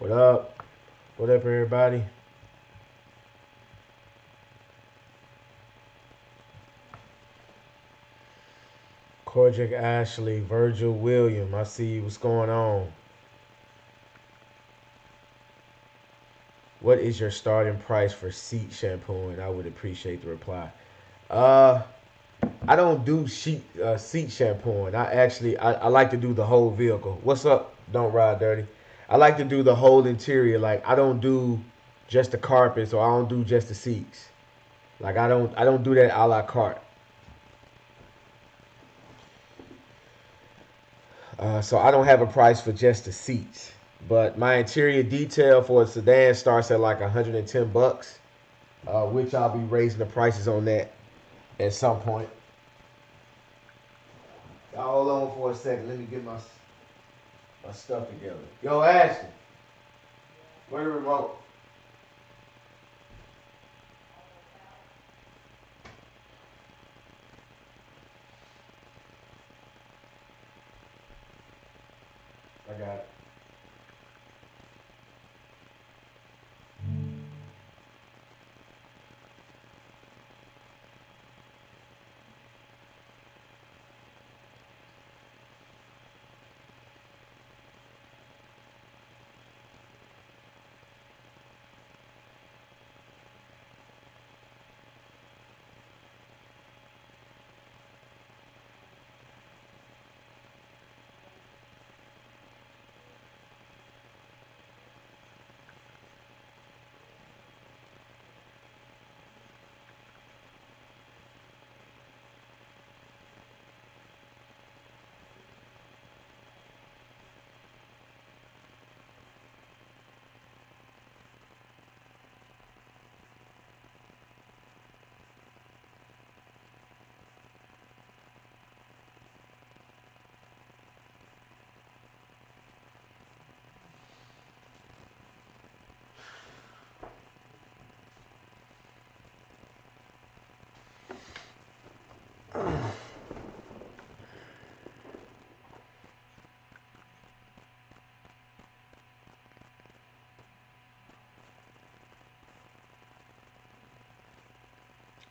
What up? What up, everybody? Kojic Ashley, Virgil William. I see you. What's going on? What is your starting price for seat shampoo? And I would appreciate the reply. Uh, I don't do seat shampooing. I like to do the whole vehicle. What's up? Don't ride dirty. I like to do the whole interior. Like I don't do just the carpets or I don't do just the seats. Like I don't do that a la carte. So I don't have a price for just the seats. But my interior detail for a sedan starts at like 110 bucks, which I'll be raising the prices on that at some point. Y'all hold on for a second. Let me get my stuff together. Yo, Ashton, where the remote? I got it.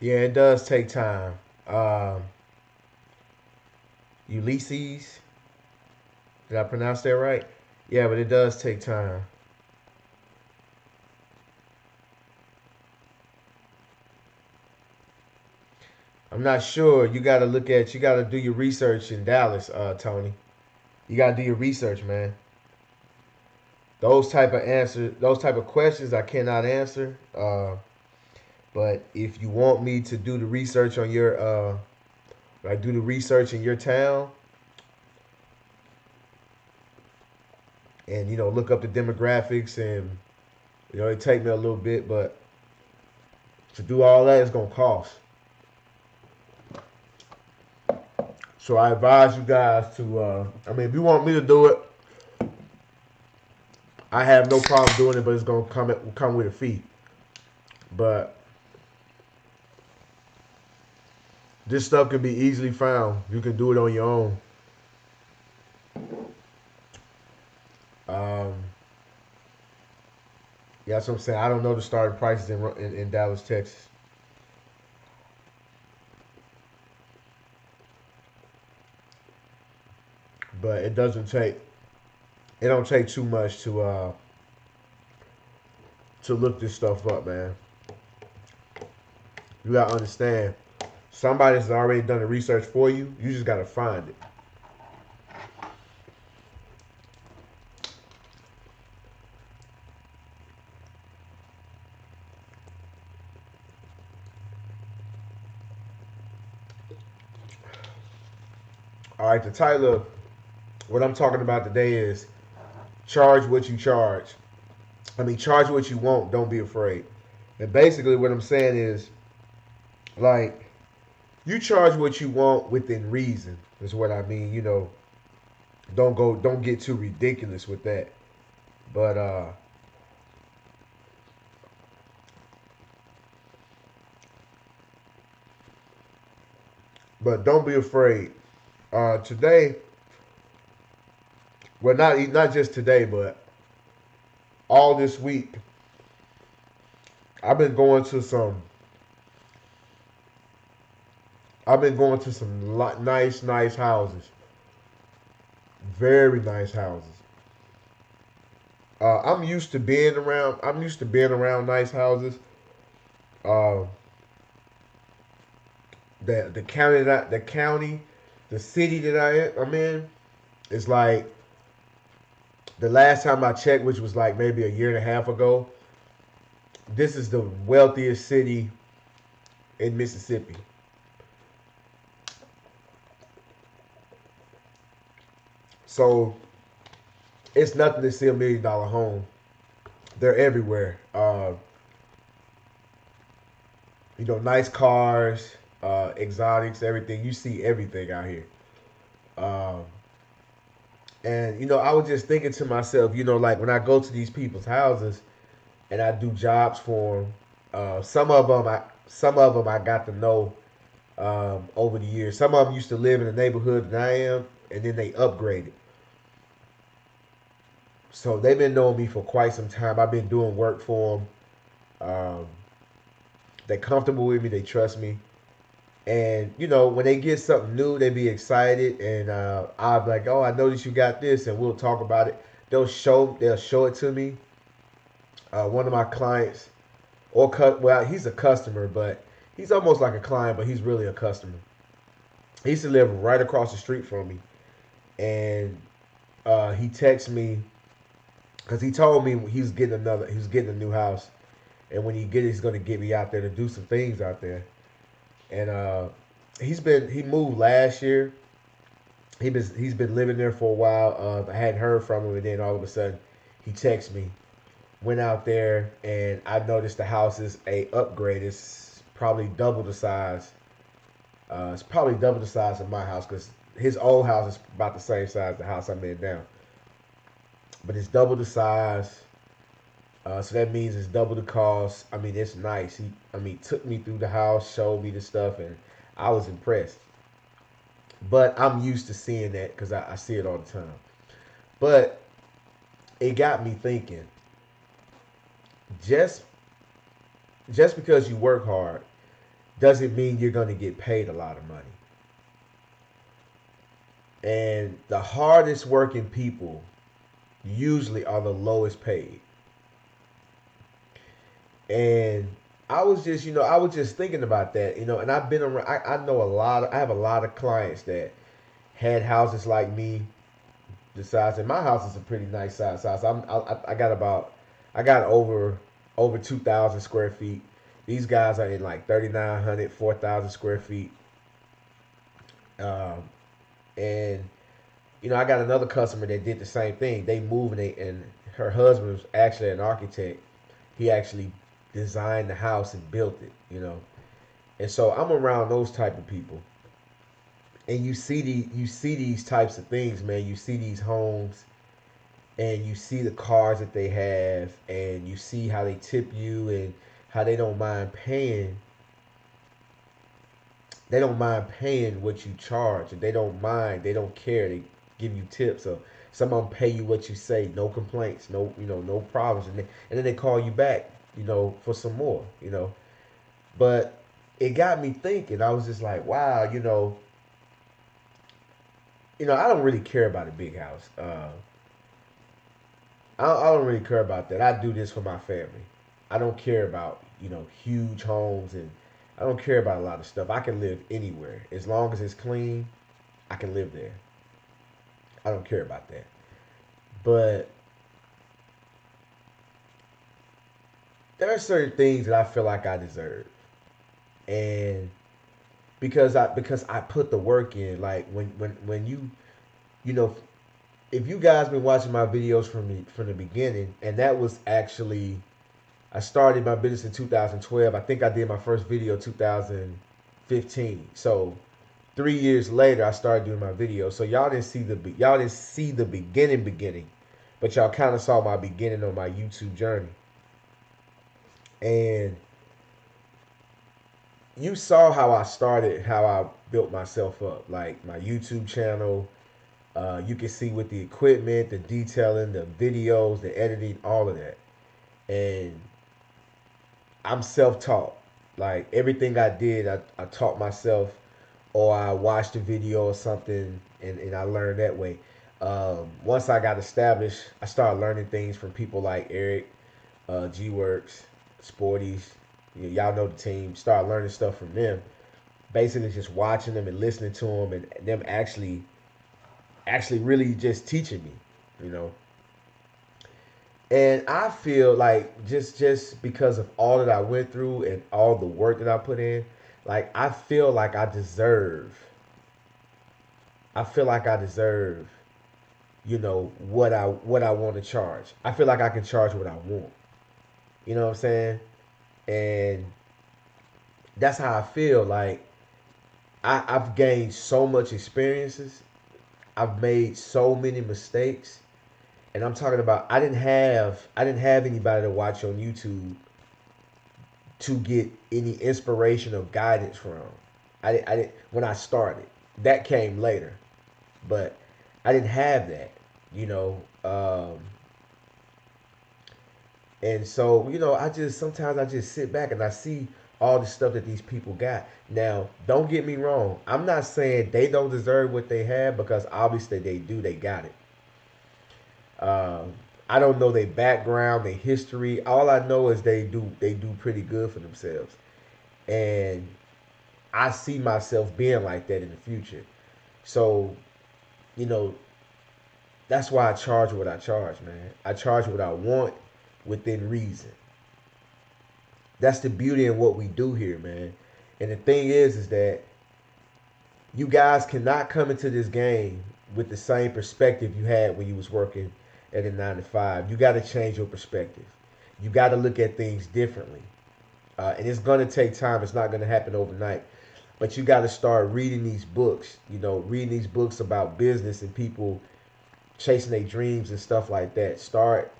Yeah, it does take time. Um, Ulysses, did I pronounce that right? Yeah, but it does take time. I'm not sure. You got to do your research in Dallas, Tony. You got to do your research, man. Those type of questions, I cannot answer. But if you want me to do the research on your, like do the research in your town, and look up the demographics, and it take me a little bit, but to do all that is gonna cost. So I advise you guys to. I mean, if you want me to do it, I have no problem doing it, but it's gonna come with a fee. But this stuff can be easily found. You can do it on your own. Um, yeah, that's what I'm saying. I don't know the starting prices in Dallas, Texas, but it don't take too much to look this stuff up, man. You gotta understand. Somebody's already done the research for you. You just gotta find it. All right, the title of what I'm talking about today is charge what you charge. I mean, charge what you want. Don't be afraid. And basically, what I'm saying is, like, you charge what you want within reason. Is what I mean. Don't get too ridiculous with that. But don't be afraid. Today, well, not just today, but all this week, I've been going to some. I've been going to some nice houses, very nice houses. I'm used to being around. I'm used to being around nice houses. Uh, the county, the city that I'm in, is like the last time I checked, which was like maybe a year and a half ago. This is the wealthiest city in Mississippi. So it's nothing to see $1 million home. They're everywhere. Nice cars, exotics, everything. You see everything out here. Um, and I was just thinking to myself, like when I go to these people's houses and I do jobs for them, some of them I got to know over the years. Some of them used to live in the neighborhood that I am, and then they upgraded. So they've been knowing me for quite some time. I've been doing work for them. They're comfortable with me. They trust me. And when they get something new, they be excited, and I'll be like, "Oh, I noticed you got this," and we'll talk about it. They'll show it to me. One of my clients, well, he's a customer, but he's almost like a client, but he's really a customer. He used to live right across the street from me, and he texted me because he told me he was getting a new house, and when he get it, he's gonna get me out there to do some things out there. And he moved last year. He's been living there for a while. I hadn't heard from him, and then all of a sudden, he texted me. Went out there, and I noticed the house is a upgrade. It's probably double the size. It's probably double the size of my house because his old house is about the same size as the house I'm in now. But it's double the size. So that means it's double the cost. I mean, it's nice. Took me through the house, showed me the stuff, and I was impressed. But I'm used to seeing that because I see it all the time. But it got me thinking. Just just because you work hard doesn't mean you're going to get paid a lot of money. And the hardest working people usually are the lowest paid. And I was just thinking about that, and I've been around. I know I have a lot of clients that had houses like me, the size, and my house is a pretty nice size. I got I got over 2,000 square feet. These guys are in like 3,900, 4,000 square feet. Um, and I got another customer that did the same thing. They moved, and her husband was actually an architect. He actually designed the house and built it. And so I'm around those type of people, and you see these types of things, man. You see these homes, and you see the cars that they have, and you see how they tip you, and how they don't mind paying what you charge, and they don't care. They give you tips, or some of them pay you what you say, no complaints, no problems, and then they call you back, for some more. But it got me thinking. I was just like, wow, I don't really care about a big house. I don't really care about that. I do this for my family. I don't care about huge homes, and I don't care about a lot of stuff. I can live anywhere as long as it's clean. I can live there. I don't care about that. But there are certain things that I feel like I deserve, and because I put the work in. Like when you know if you guys been watching my videos from the beginning, and that was actually I started my business in 2012. I think I did my first video 2015. So 3 years later, I started doing my videos. So y'all didn't see the beginning, but y'all kind of saw my beginning on my YouTube journey, and you saw how I started, how I built myself up, like my YouTube channel. You can see with the equipment, the detailing, the videos, the editing, all of that. And I'm self-taught. Like everything I did, I taught myself, or I watched a video or something, and I learned that way. Once I got established, I started learning things from people like Eric, G Works, Sporties. Y'all know the team. Started learning stuff from them. Basically, just watching them and listening to them, and them actually really just teaching me. You know, and I feel like just because of all that I went through and all the work that I put in, like I feel like I deserve, what I want to charge. I feel like I can charge what I want. You know what I'm saying? And that's how I feel. Like I've gained so much experiences. I've made so many mistakes. And I'm talking about I didn't have anybody to watch on YouTube to get any inspiration or guidance from. I didn't when I started. That came later, but I didn't have that, you know. And so, I just sometimes I just sit back and I see all the stuff that these people got. Now, don't get me wrong. I'm not saying they don't deserve what they have, because obviously they do. They got it. Um, I don't know their background, their history. All I know is they do pretty good for themselves, and I see myself being like that in the future. So, you know, that's why I charge what I charge, man. I charge what I want within reason. That's the beauty in what we do here, man. And the thing is that you guys cannot come into this game with the same perspective you had when you was working at a 9 to 5. You got to change your perspective. You got to look at things differently, and it's gonna take time. It's not gonna happen overnight. But you got to start reading these books. Reading these books about business and people chasing their dreams and stuff like that. Start,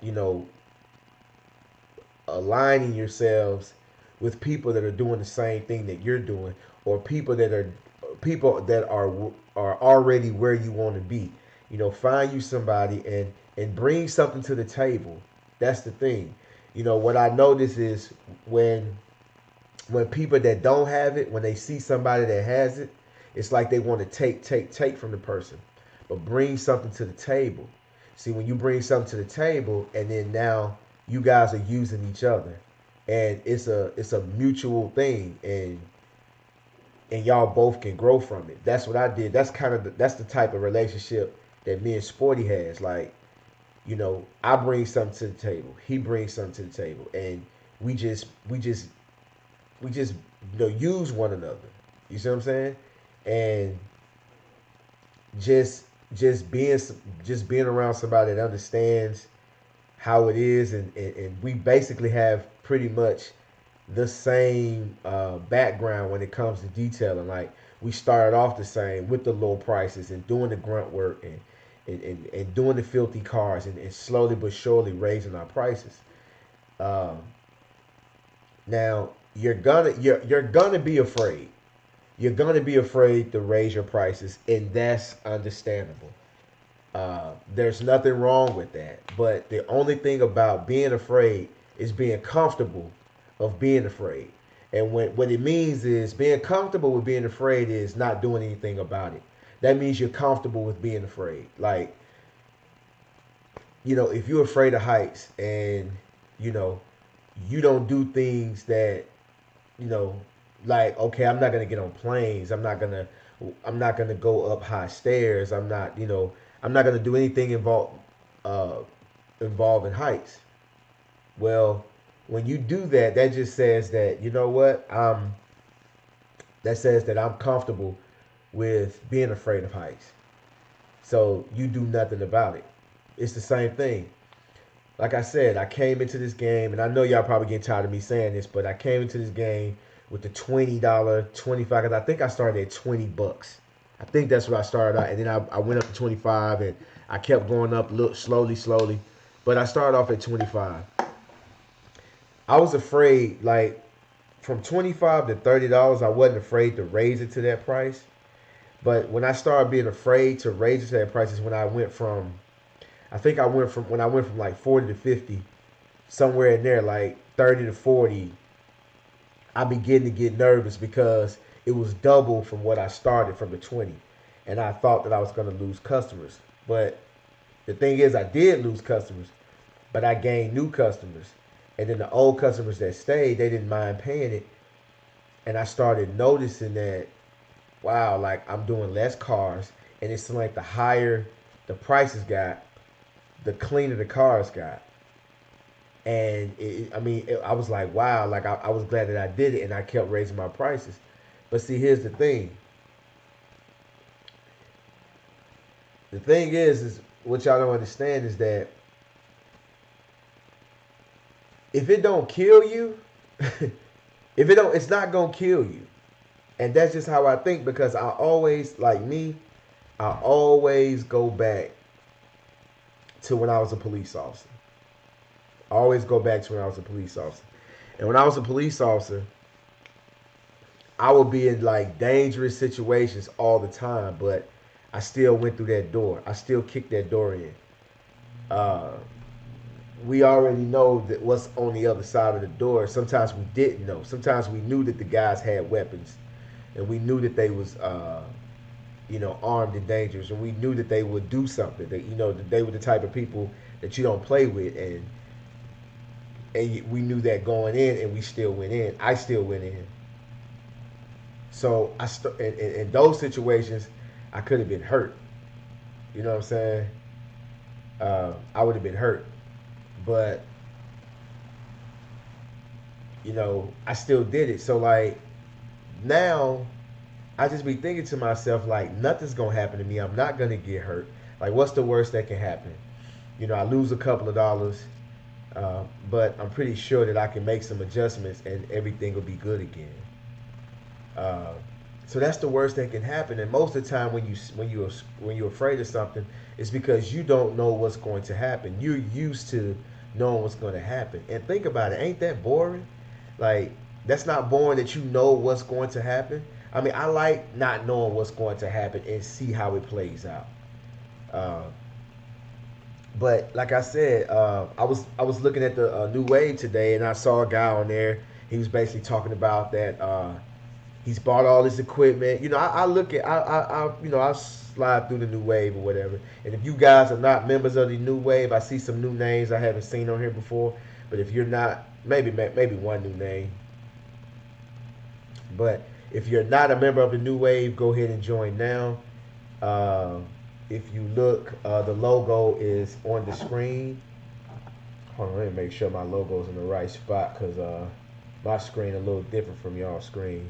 aligning yourselves with people that are doing the same thing that you're doing, or people that are already where you want to be. Find you somebody and bring something to the table. That's the thing. What I notice is when people that don't have it, when they see somebody that has it, it's like they want to take from the person, but bring something to the table. See, when you bring something to the table, and then now you guys are using each other, and it's a mutual thing, and y'all both can grow from it. That's what I did. That's the type of relationship that me and Sporty has. Like, I bring something to the table, he brings something to the table, and we just use one another. You see what I'm saying? And just just being just being around somebody that understands how it is, and we basically have pretty much the same background when it comes to detailing. Like, we started off the same with the low prices and doing the grunt work, and doing the filthy cars, and slowly but surely raising our prices. Um, Now you're gonna be afraid. You're gonna be afraid to raise your prices, and that's understandable. There's nothing wrong with that. But the only thing about being afraid is being comfortable of being afraid. And what it means is being comfortable with being afraid is not doing anything about it. That means you're comfortable with being afraid. Like, if you're afraid of heights, and you know you don't do things that, you know, like, okay, I'm not gonna get on planes. I'm not gonna go up high stairs. I'm not gonna do anything uh, involving heights. Well, when you do that, that just says that, that says that I'm comfortable with being afraid of heights. So you do nothing about it. It's the same thing. Like I said, I came into this game, and I know y'all probably getting tired of me saying this, but I came into this game with the $20, 25, because I think I started at $20. I think that's where I started out, and then I went up to 25, and I kept going up, look, slowly, slowly, but I started off at 25. I was afraid, like, from 25 to $30, I wasn't afraid to raise it to that price, But when I started being afraid to raise the sale prices, when I went from, I think I went from when I went from like 40 to 50, somewhere in there, like 30 to 40, I began to get nervous because it was double from what I started from the 20. And I thought that I was going to lose customers. But the thing is, I did lose customers, but I gained new customers. And then the old customers that stayed, they didn't mind paying it. And I started noticing that, wow, like I'm doing less cars. And it's like the higher the prices got, the cleaner the cars got. And I was like, wow, like I was glad that I did it, and I kept raising my prices. But see, here's the thing. The thing is what y'all don't understand is that if it don't kill you, it's not gonna kill you. And that's just how I think because I always, like me, I always go back to when I was a police officer. I always go back to when I was a police officer. And when I was a police officer, I would be in like dangerous situations all the time, but I still went through that door. I still kicked that door in. Uh, we already know that what's on the other side of the door. Sometimes we didn't know. Sometimes we knew that the guys had weapons, and we knew that they was, armed and dangerous, and we knew that they would do something. That they were the type of people that you don't play with, and we knew that going in, and we still went in. I still went in. So in those situations, I could have been hurt. You know what I'm saying? I would have been hurt, but I still did it. So like now, I just be thinking to myself like nothing's gonna happen to me. I'm not gonna get hurt. Like what's the worst that can happen? I lose a couple of dollars, but I'm pretty sure that I can make some adjustments and everything will be good again. Uh, so that's the worst that can happen. And most of the time, when you're afraid of something, it's because you don't know what's going to happen. You're used to knowing what's going to happen. And think about it, ain't that boring? Like that's not boring that you know what's going to happen. I mean, I like not knowing what's going to happen and see how it plays out. Uh, but like I said, I was looking at the new wave today, and I saw a guy on there. He was basically talking about that. He's bought all this equipment. I look at I slide through the new wave or whatever. And if you guys are not members of the new wave, I see some new names I haven't seen on here before. But if you're not, maybe one new name. But if you're not a member of the new wave, go ahead and join now. Uh, if you look, the logo is on the screen. Hold on, let me make sure my logo's in the right spot because my screen a little different from y'all's screen.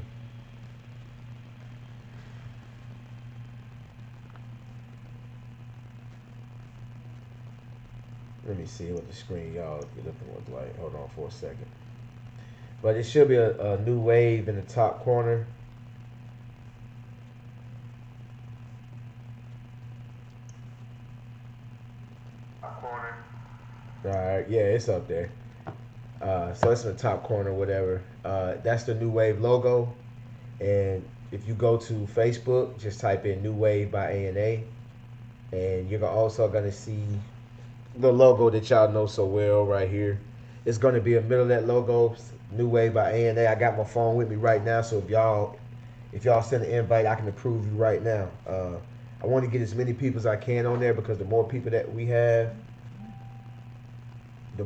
Let me see what the screen y'all looking look like. Hold on for a second. But it should be a new wave in the top corner. All right, yeah, it's up there. So it's in the top corner, whatever. That's the New Wave logo. And if you go to Facebook, just type in New Wave by A&A. And you're also going to see the logo that y'all know so well right here. It's going to be in the middle of that logo, New Wave by A&A. I got my phone with me right now, so if y'all send an invite, I can approve you right now. I want to get as many people as I can on there because the more people that we have, the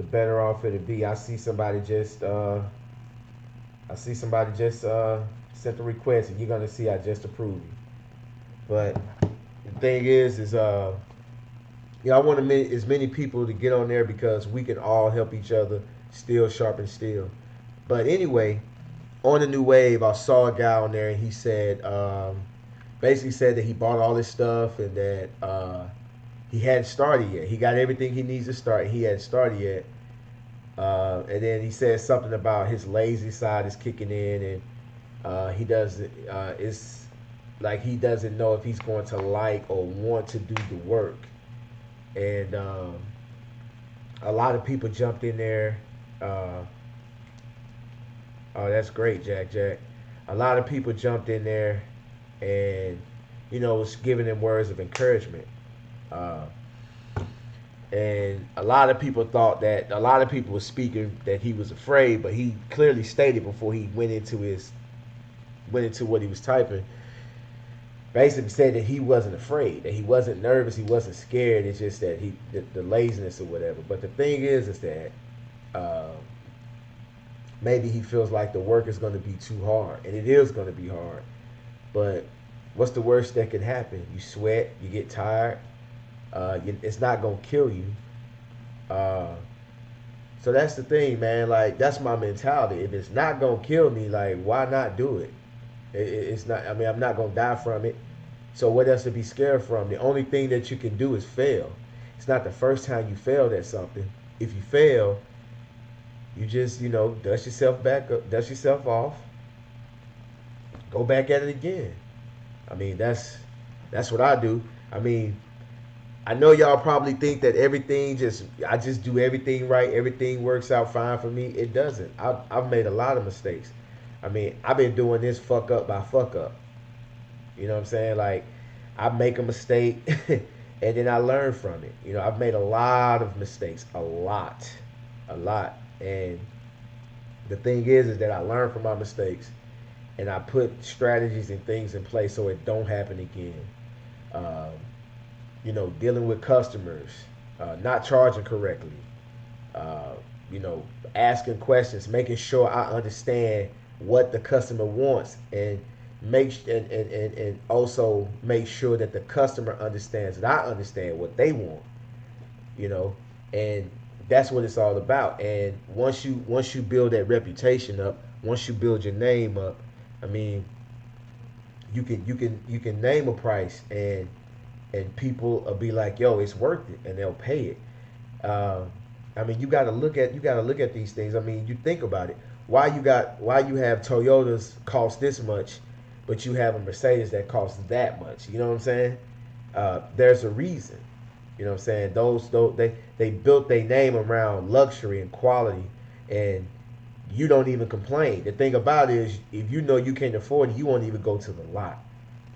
better off it'll be. I see somebody just sent the request, and you're gonna see I just approved you. But the thing is I want as many people to get on there because we can all help each other. Steel sharpen steel. But anyway, on the new wave, I saw a guy on there, and he said, basically said that he bought all this stuff and that he hadn't started yet. He got everything he needs to start. He hadn't started yet. And then he said something about his lazy side is kicking in, and he doesn't. It's like he doesn't know if he's going to like or want to do the work. And a lot of people jumped in there. Oh, that's great, Jack. A lot of people jumped in there and, was giving him words of encouragement. Uh, and a lot of people thought that a lot of people were speaking that he was afraid, but he clearly stated before he went into what he was typing, basically said that he wasn't afraid, that he wasn't nervous, he wasn't scared. It's just that the laziness or whatever. But the thing is that uh, maybe he feels like the work is going to be too hard, and it is going to be hard. But what's the worst that can happen? You sweat, you get tired. It's not going to kill you. Uh, so that's the thing, man. Like, that's my mentality. If it's not going to kill me, like, why not do it? It's not. I mean, I'm not going to die from it. So what else to be scared from? The only thing that you can do is fail. It's not the first time you failed at something. If you fail, you just, dust yourself back up, dust yourself off, go back at it again. I mean, that's what I do. I mean, I know y'all probably think that I just do everything right, everything works out fine for me. It doesn't. I've made a lot of mistakes. I mean, I've been doing this fuck up by fuck up. You know what I'm saying? Like, I make a mistake and then I learn from it. I've made a lot of mistakes, a lot. And the thing is that I learn from my mistakes and I put strategies and things in place so it don't happen again. Um, Dealing with customers, not charging correctly, uh, you know, asking questions, making sure I understand what the customer wants, and and also make sure that the customer understands that I understand what they want, you know, and that's what it's all about. And once you build that reputation up, once you build your name up, I mean, you can name a price, and people will be like, yo, it's worth it, and they'll pay it. I mean, you got to look at these things. I mean, you think about it. Why you have Toyotas cost this much, but you have a Mercedes that costs that much? You know what I'm saying? There's a reason. You know what I'm saying? Those they built their name around luxury and quality, and you don't even complain. The thing about it is, if you know you can't afford it, you won't even go to the lot.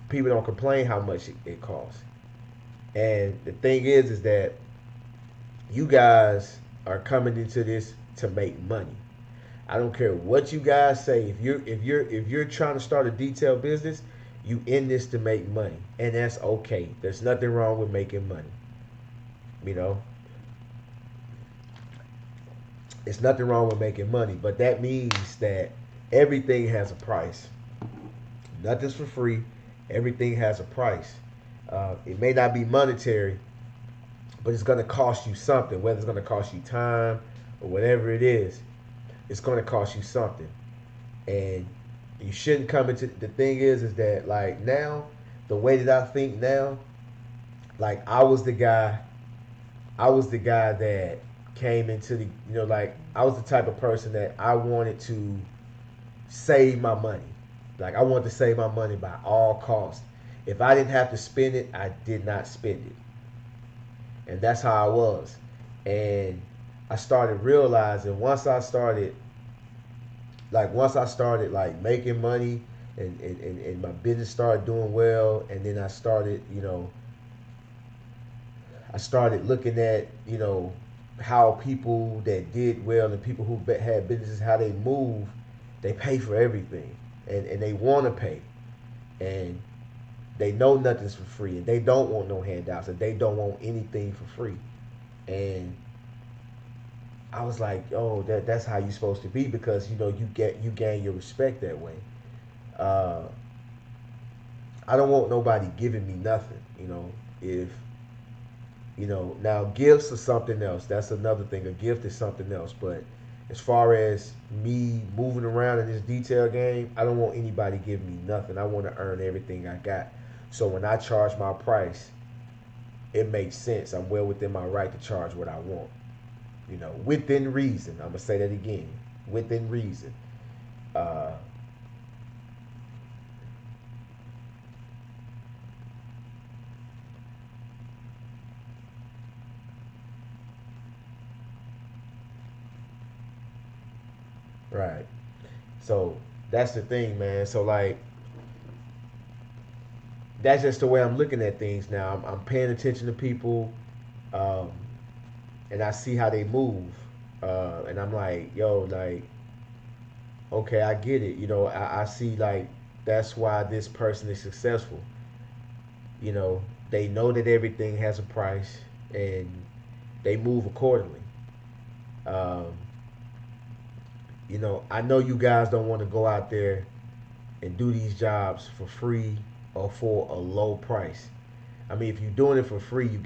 People don't complain how much it costs. And the thing is that you guys are coming into this to make money. I don't care what you guys say. If you're trying to start a detail business, you in this to make money, and that's okay. There's nothing wrong with making money. You know, it's nothing wrong with making money, but that means that everything has a price. Nothing's for free. Everything has a price. It may not be monetary, but it's going to cost you something. Whether it's going to cost you time or whatever it is, it's going to cost you something. And you shouldn't come into the thing is that, like, now, the way that I think now, like, I was the guy that came into like, I was the type of person that I wanted to save my money. Like, I wanted to save my money by all costs. If I didn't have to spend it, I did not spend it. And that's how I was. And I started realizing once I started like making money, and my business started doing well, and then I started looking at, how people that did well and people who had businesses, how they move, they pay for everything, and they want to pay, and they know nothing's for free, and they don't want no handouts, and they don't want anything for free. And I was like, oh, that's how you're supposed to be, because you gain your respect that way. Uh, I don't want nobody giving me nothing. If now gifts are something else. That's another thing. A gift is something else. But as far as me moving around in this detail game, I don't want anybody giving me nothing. I want to earn everything I got. So when I charge my price, it makes sense. I'm well within my right to charge what I want. Within reason. I'm gonna say that again. Within reason. Uh, right. So That's the thing, man. So like, that's just the way I'm looking at things now. I'm paying attention to people, um, and I see how they move, and I'm like, yo, like, okay, I get it. I see like that's why this person is successful. They know that everything has a price, and they move accordingly. Um, I know you guys don't want to go out there and do these jobs for free or for a low price. I mean, if you're doing it for free, you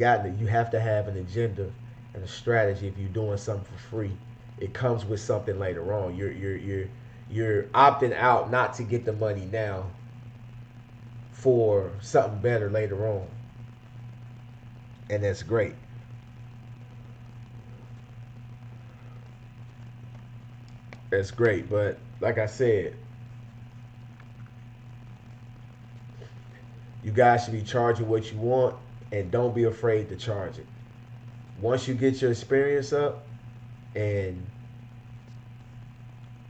have to have an agenda and a strategy. If you're doing something for free, it comes with something later on. You're opting out not to get the money now for something better later on, and that's great. That's great, but like I said, you guys should be charging what you want, and don't be afraid to charge it. Once you get your experience up, and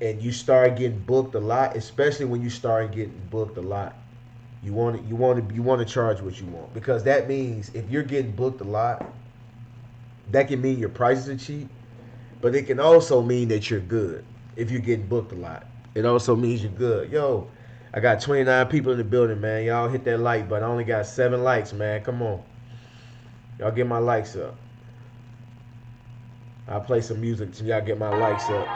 you start getting booked a lot, especially when you start getting booked a lot, you want to charge what you want, because that means if you're getting booked a lot, that can mean your prices are cheap, but it can also mean that you're good. If you're getting booked a lot, it also means you're good. Yo, I got 29 people in the building, man. Y'all hit that like button. I only got 7 likes, man. Come on, y'all get my likes up. I'll play some music till y'all get my likes up.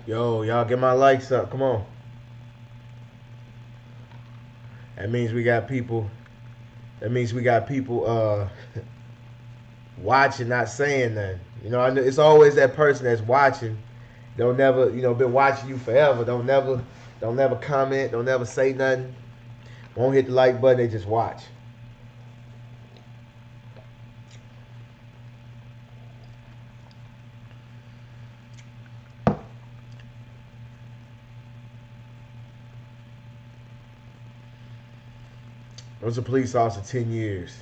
Yo, y'all get my likes up. Come on. That means we got people. That means we got people watching, not saying nothing. I know it's always that person that's watching. Don't never, been watching you forever. Don't never comment. Don't never say nothing. Won't hit the like button. They just watch. I was a police officer 10 years.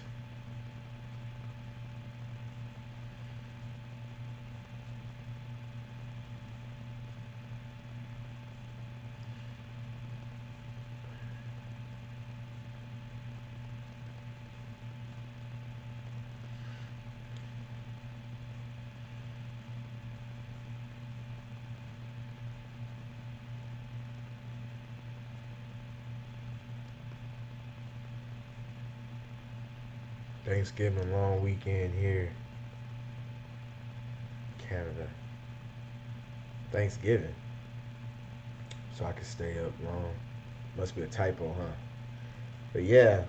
Thanksgiving long weekend here, Canada. Thanksgiving, so I can stay up long. Must be a typo, huh? But yeah,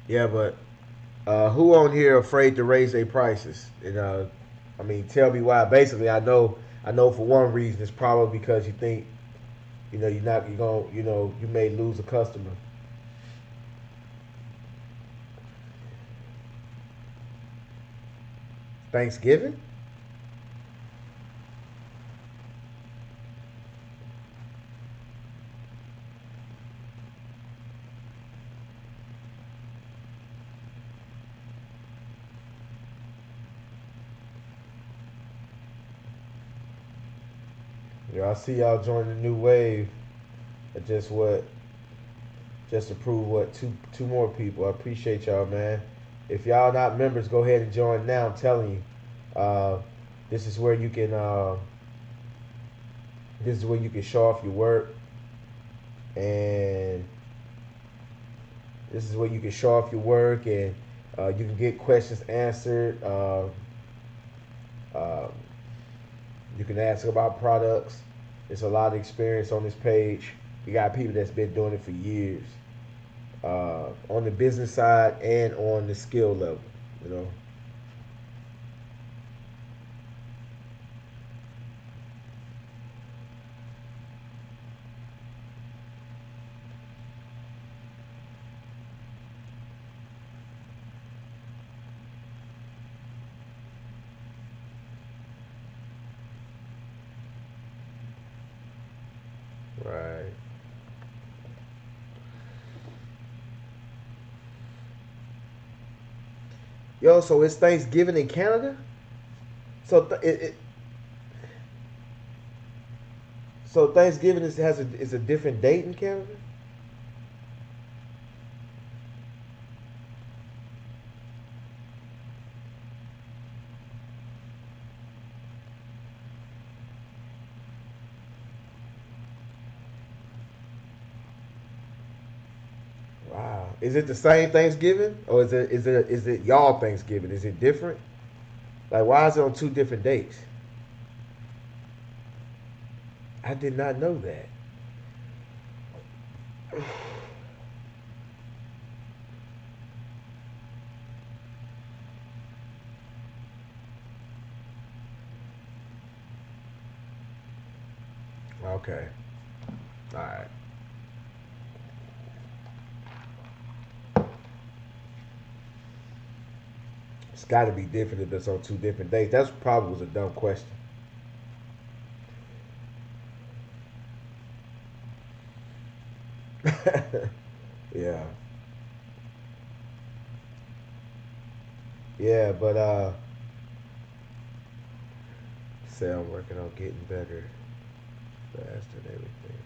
yeah. But who on here afraid to raise their prices? And I mean, tell me why. Basically, I know for one reason it's probably because you think, you're gonna, you may lose a customer. Thanksgiving? Yeah, I see y'all joining the new wave. Just what? Just to prove what? Two more people. I appreciate y'all, man. If y'all not members, go ahead and join now. I'm telling you, this is where you can. This is where you can show off your work, and this is where you can show off your work, and you can get questions answered. Uh, you can ask about products. There's a lot of experience on this page. You got people that's been doing it for years, on the business side and on the skill level. You know, right? Yo, so it's Thanksgiving in Canada. So so Thanksgiving is a different date in Canada. Wow. Is it the same Thanksgiving, or is it y'all Thanksgiving? Is it different? Like, why is it on two different dates? I did not know that. Okay. All right. It's got to be different if it's on two different dates. That's probably was a dumb question. Yeah. Yeah, but say I'm working on getting better faster and everything.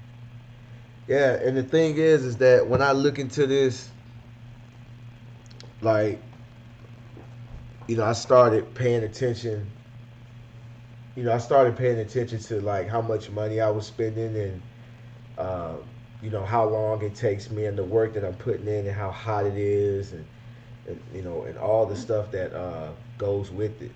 Yeah, and the thing is that when I look into this, like, I started paying attention. I started paying attention to like how much money I was spending, and uh, how long it takes me and the work that I'm putting in and how hot it is, and all the stuff that goes with it.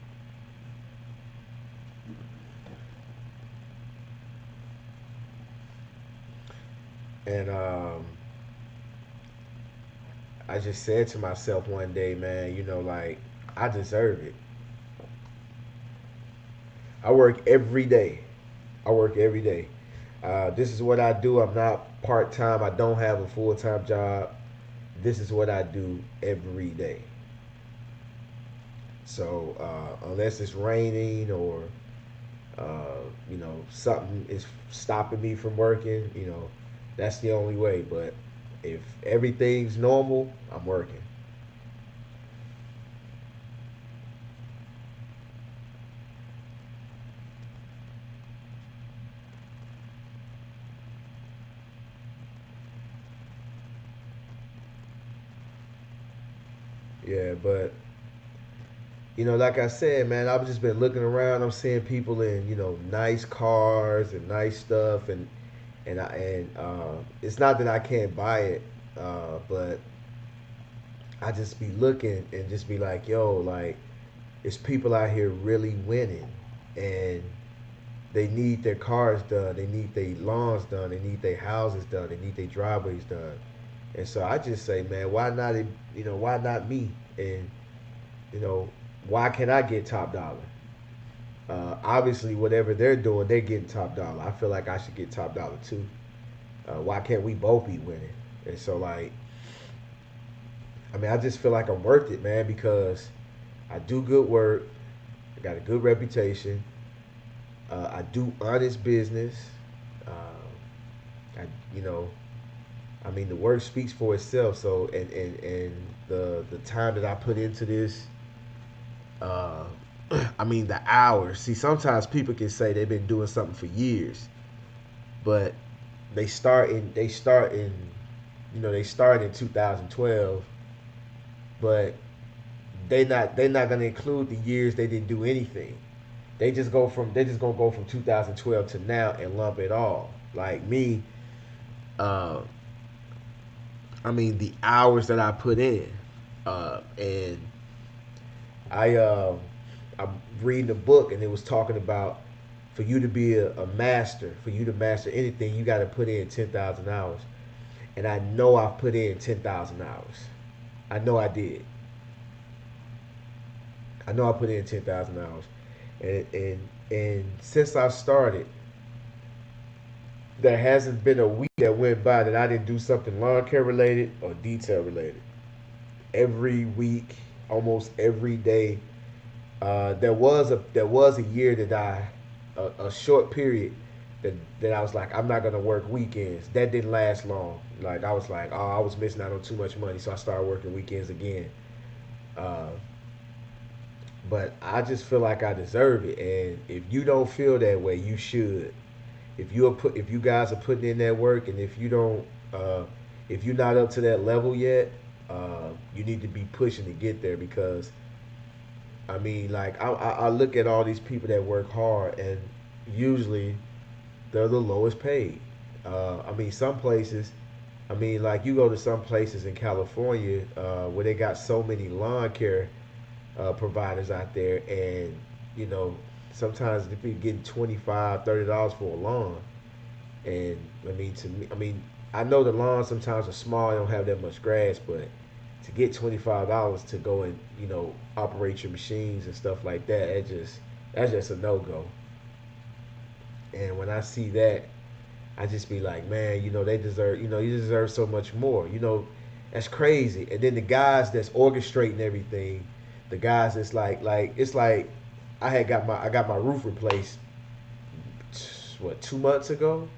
And I just said to myself one day, man, like, I deserve it. I work every day. I work every day. This is what I do. I'm not part time. I don't have a full time job. This is what I do every day. So unless it's raining or something is stopping me from working, that's the only way. But if everything's normal, I'm working. Yeah, but like I said, man, I've just been looking around. I'm seeing people in nice cars and nice stuff, and it's not that I can't buy it, but I just be looking and just be like, yo, like it's people out here really winning, and they need their cars done, they need their lawns done, they need their houses done, they need their driveways done, and so I just say, man, why not? Why not me? And you know, why can't I get top dollar? Obviously, whatever they're doing, they're getting top dollar. I feel like I should get top dollar too. Why can't we both be winning? And so, like, I mean, I just feel like I'm worth it, man, because I do good work. I got a good reputation. I do honest business. I, you know, I mean, the work speaks for itself. So, and the time that I put into this, uh, I mean, the hours. See, sometimes people can say they've been doing something for years, but they start in, they start in 2012, but they not gonna include the years they didn't do anything. They just gonna go from 2012 to now and lump it all. Like me, uh, I mean the hours that I put in, and I I'm reading a book and it was talking about for you to be a master, for you to master anything, you got to put in 10,000 hours. And I know I've put in 10,000 hours. I know I did. I know I put in 10,000 hours, and since I started, there hasn't been a week that went by that I didn't do something lawn care related or detail related. Every week, almost every day. There was a year that a short period that I was like, I'm not gonna work weekends. That didn't last long. Like I was like, oh, I was missing out on too much money, so I started working weekends again. Uh, but I just feel like I deserve it, and if you don't feel that way, you should. If you guys are putting in that work, and if you're not up to that level yet, you need to be pushing to get there because I mean, like I look at all these people that work hard, and usually they're the lowest paid. I mean, some places. I mean, like you go to some places in California where they got so many lawn care providers out there, and you know, sometimes if you're getting 25, $30 for a lawn, and I mean, to me, I mean, I know the lawns sometimes are small, they don't have that much grass, but to get $25 to go and operate your machines and stuff like that, that's just a no go. And when I see that, I just be like, man, they deserve, you deserve so much more. That's crazy. And then the guys that's orchestrating everything, the guys that's like it's like I got my roof replaced. What, 2 months ago?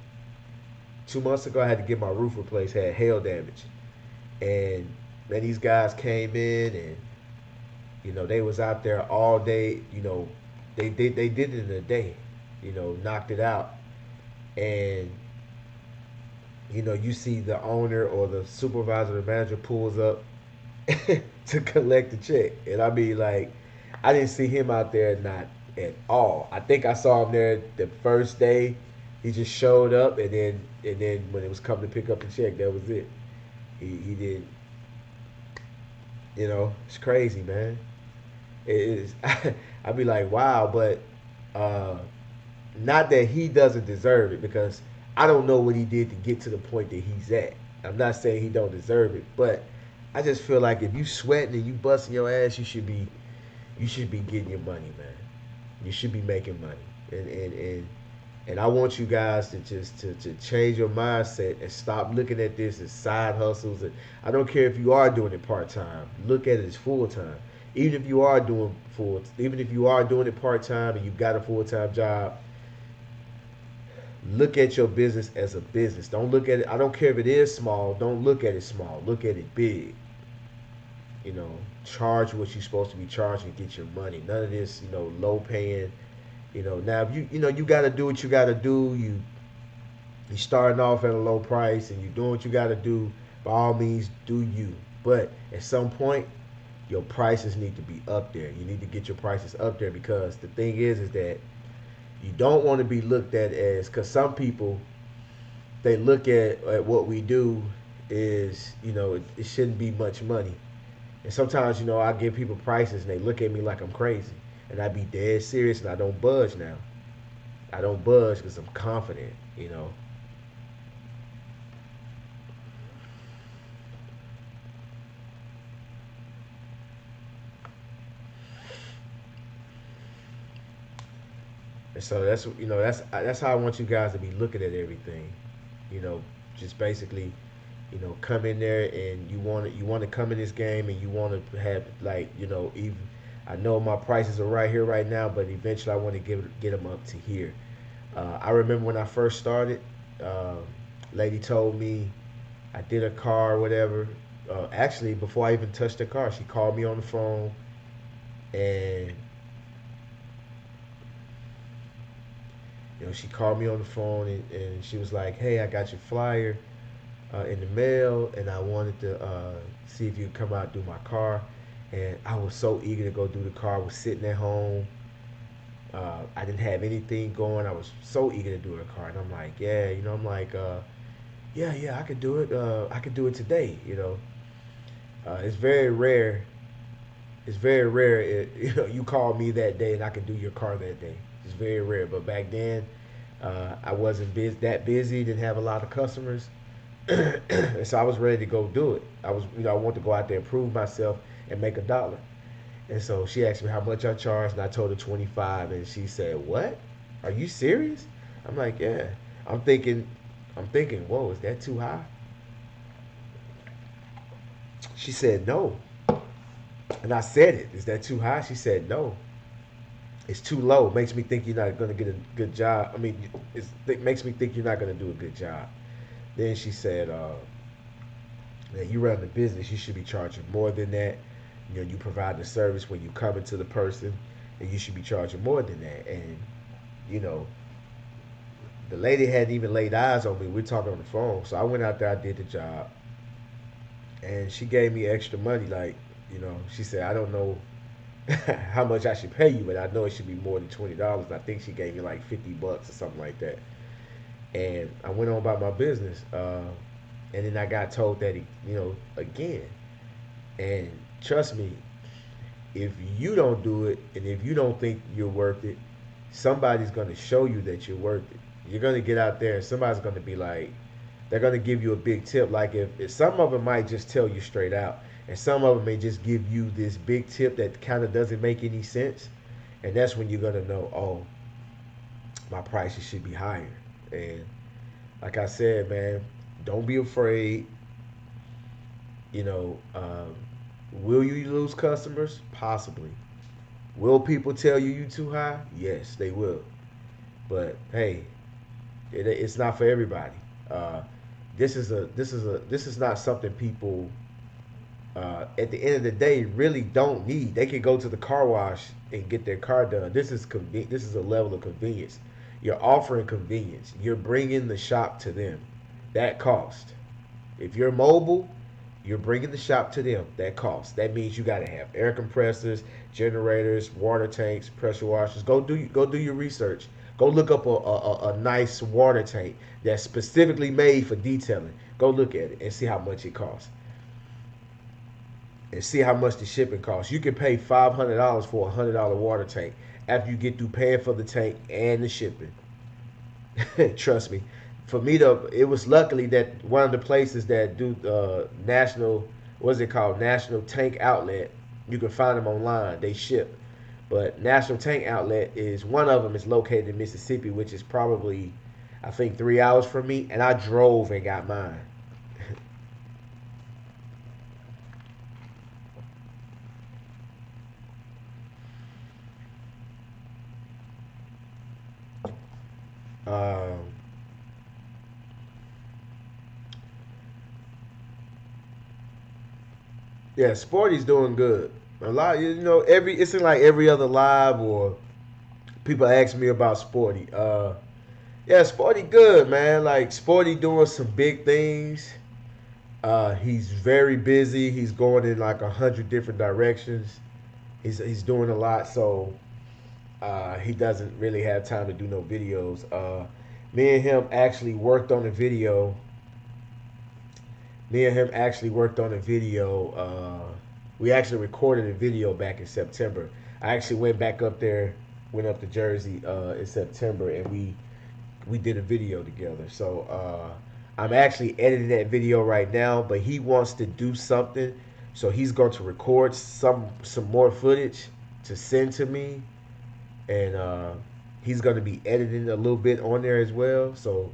2 months ago, I had to get my roof replaced. Had hail damage, and man, these guys came in and they was out there all day. They did it in a day. Knocked it out, and you see the owner or the supervisor, the manager pulls up to collect the check, and I mean, like, I didn't see him out there not at all. I think I saw him there the first day. He just showed up, and then when it was coming to pick up the check, that was it. He did. It's crazy, man. It is. I'd be like, wow, but uh, not that he doesn't deserve it, because I don't know what he did to get to the point that he's at. I'm not saying he don't deserve it, but I just feel like if you sweating and you busting your ass, you should be getting your money, man. You should be making money, and I want you guys to just to change your mindset and stop looking at this as side hustles. And I don't care if you are doing it part time. Look at it as full time. Even if you are doing it part time and you've got a full time job, look at your business as a business. Don't look at it. I don't care if it is small. Don't look at it small. Look at it big. Charge what you're supposed to be charging. Get your money. None of this, low paying. Now if you got to do what you got to do. You starting off at a low price and you doing what you got to do. By all means, do you. But at some point, your prices need to be up there. You need to get your prices up there, because the thing is that you don't want to be looked at as, because some people, they look at what we do is, it shouldn't be much money. And sometimes, I give people prices and they look at me like I'm crazy. And I be dead serious and I don't budge now. I don't budge because I'm confident. And so that's how I want you guys to be looking at everything. You know, just basically, come in there and you want to come in this game and you want to have, like, even I know my prices are right here right now, but eventually I want to get them up to here. I remember when I first started, uh, lady told me I did a car or whatever. Actually, before I even touched the car, she called me on the phone and she called me on the phone and she was like, "Hey, I got your flyer in the mail, and I wanted to see if you could come out and do my car." And I was so eager to go do the car. I was sitting at home. I didn't have anything going. I was so eager to do the car, and I'm like, "Yeah, I'm like, yeah, yeah, I could do it. I could do it today." It's very rare. It's very rare. You call me that day and I could do your car that day. It's very rare. But back then, I wasn't that busy. Didn't have a lot of customers. And so I was ready to go do it. I wanted to go out there and prove myself and make $1. And so she asked me how much I charged, and I told her 25. And she said, "What? Are you serious?" I'm like, "Yeah." I'm thinking, whoa, is that too high? She said, "No." And I said it. "Is that too high?" She said, "No. It's too low. It makes me think you're not going to get a good job. I mean, it makes me think you're not going to do a good job." Then she said, "Man, you run the business. You should be charging more than that. You provide the service when you come into the person, and you should be charging more than that." And you know, the lady hadn't even laid eyes on me. We're talking on the phone, so I went out there. I did the job, and she gave me extra money. Like, she said, "I don't know how much I should pay you, but I know it should be more than $20." I think she gave me like $50 or something like that. And I went on about my business. And then I got told that, again. And trust me, if you don't do it and if you don't think you're worth it, somebody's going to show you that you're worth it. You're going to get out there and somebody's going to be like, they're going to give you a big tip. Like, if some of them might just tell you straight out, and some of them may just give you this big tip that kind of doesn't make any sense. And that's when you're going to know, oh, my prices should be higher. And like I said, man, don't be afraid. You know, will you lose customers? Possibly. Will people tell you too high? Yes, they will. But hey, it's not for everybody. Uh, this is not something people at the end of the day really don't need. They can go to the car wash and get their car done. This is a level of convenience. You're offering convenience. You're bringing the shop to them. That cost. If you're mobile, you're bringing the shop to them. That costs. That means you got to have air compressors, generators, water tanks, pressure washers. Go do your research. Go look up a nice water tank that's specifically made for detailing. Go look at it and see how much it costs. And see how much the shipping costs. You can pay $500 for $100 water tank after you get through paying for the tank and the shipping. Trust me. For me, it was luckily that one of the places that do national, what's it called, National Tank Outlet. You can find them online. They ship, but National Tank Outlet is one of them. Is located in Mississippi, which is probably, I think, 3 hours from me. And I drove and got mine. um, yeah, Sporty's doing good. A lot, it's in like every other live or people ask me about Sporty. Yeah, Sporty good, man. Like, Sporty doing some big things. He's very busy. He's going in like 100 different directions. He's doing a lot, so he doesn't really have time to do no videos. Me and him actually worked on a video. Me and him actually worked on a video. We actually recorded a video back in September. I actually went back up there, went up to Jersey in September, and we did a video together. So I'm actually editing that video right now, but he wants to do something, so he's going to record some more footage to send to me, and he's going to be editing a little bit on there as well. So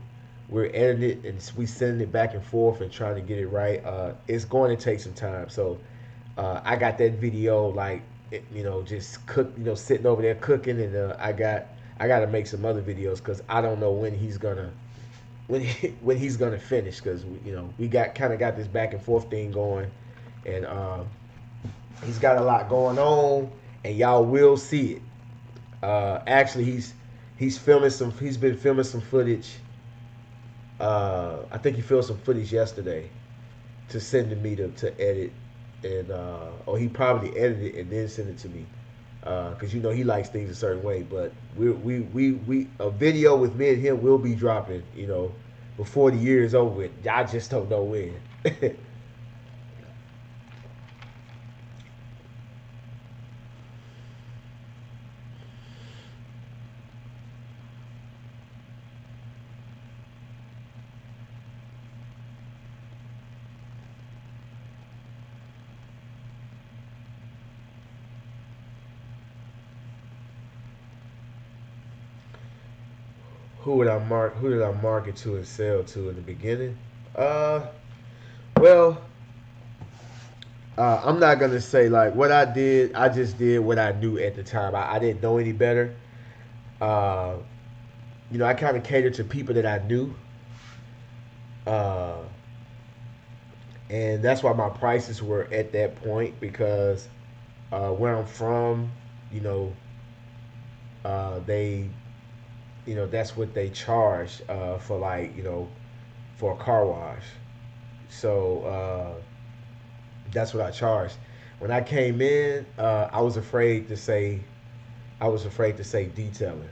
we're editing it and we sending it back and forth and trying to get it right. It's going to take some time. So I got that video like just cook, sitting over there cooking, and I got to make some other videos because I don't know when he's gonna when he's gonna finish, because we got this back and forth thing going, and he's got a lot going on, and y'all will see it. Actually, he's been filming some footage. I think he filmed some footage yesterday to send to me to edit, and or he probably edited it and then sent it to me, because he likes things a certain way. But we a video with me and him will be dropping, before the year is over with. I just don't know when. Who did I market to and sell to in the beginning? Uh, well, I'm not gonna say like what I did. I just did what I knew at the time. I didn't know any better. Uh, I kind of catered to people that I knew, uh, and that's why my prices were at that point, because where I'm from, you know, they, that's what they charge for, like, for a car wash. So that's what I charged. When I came in, I was afraid to say detailing.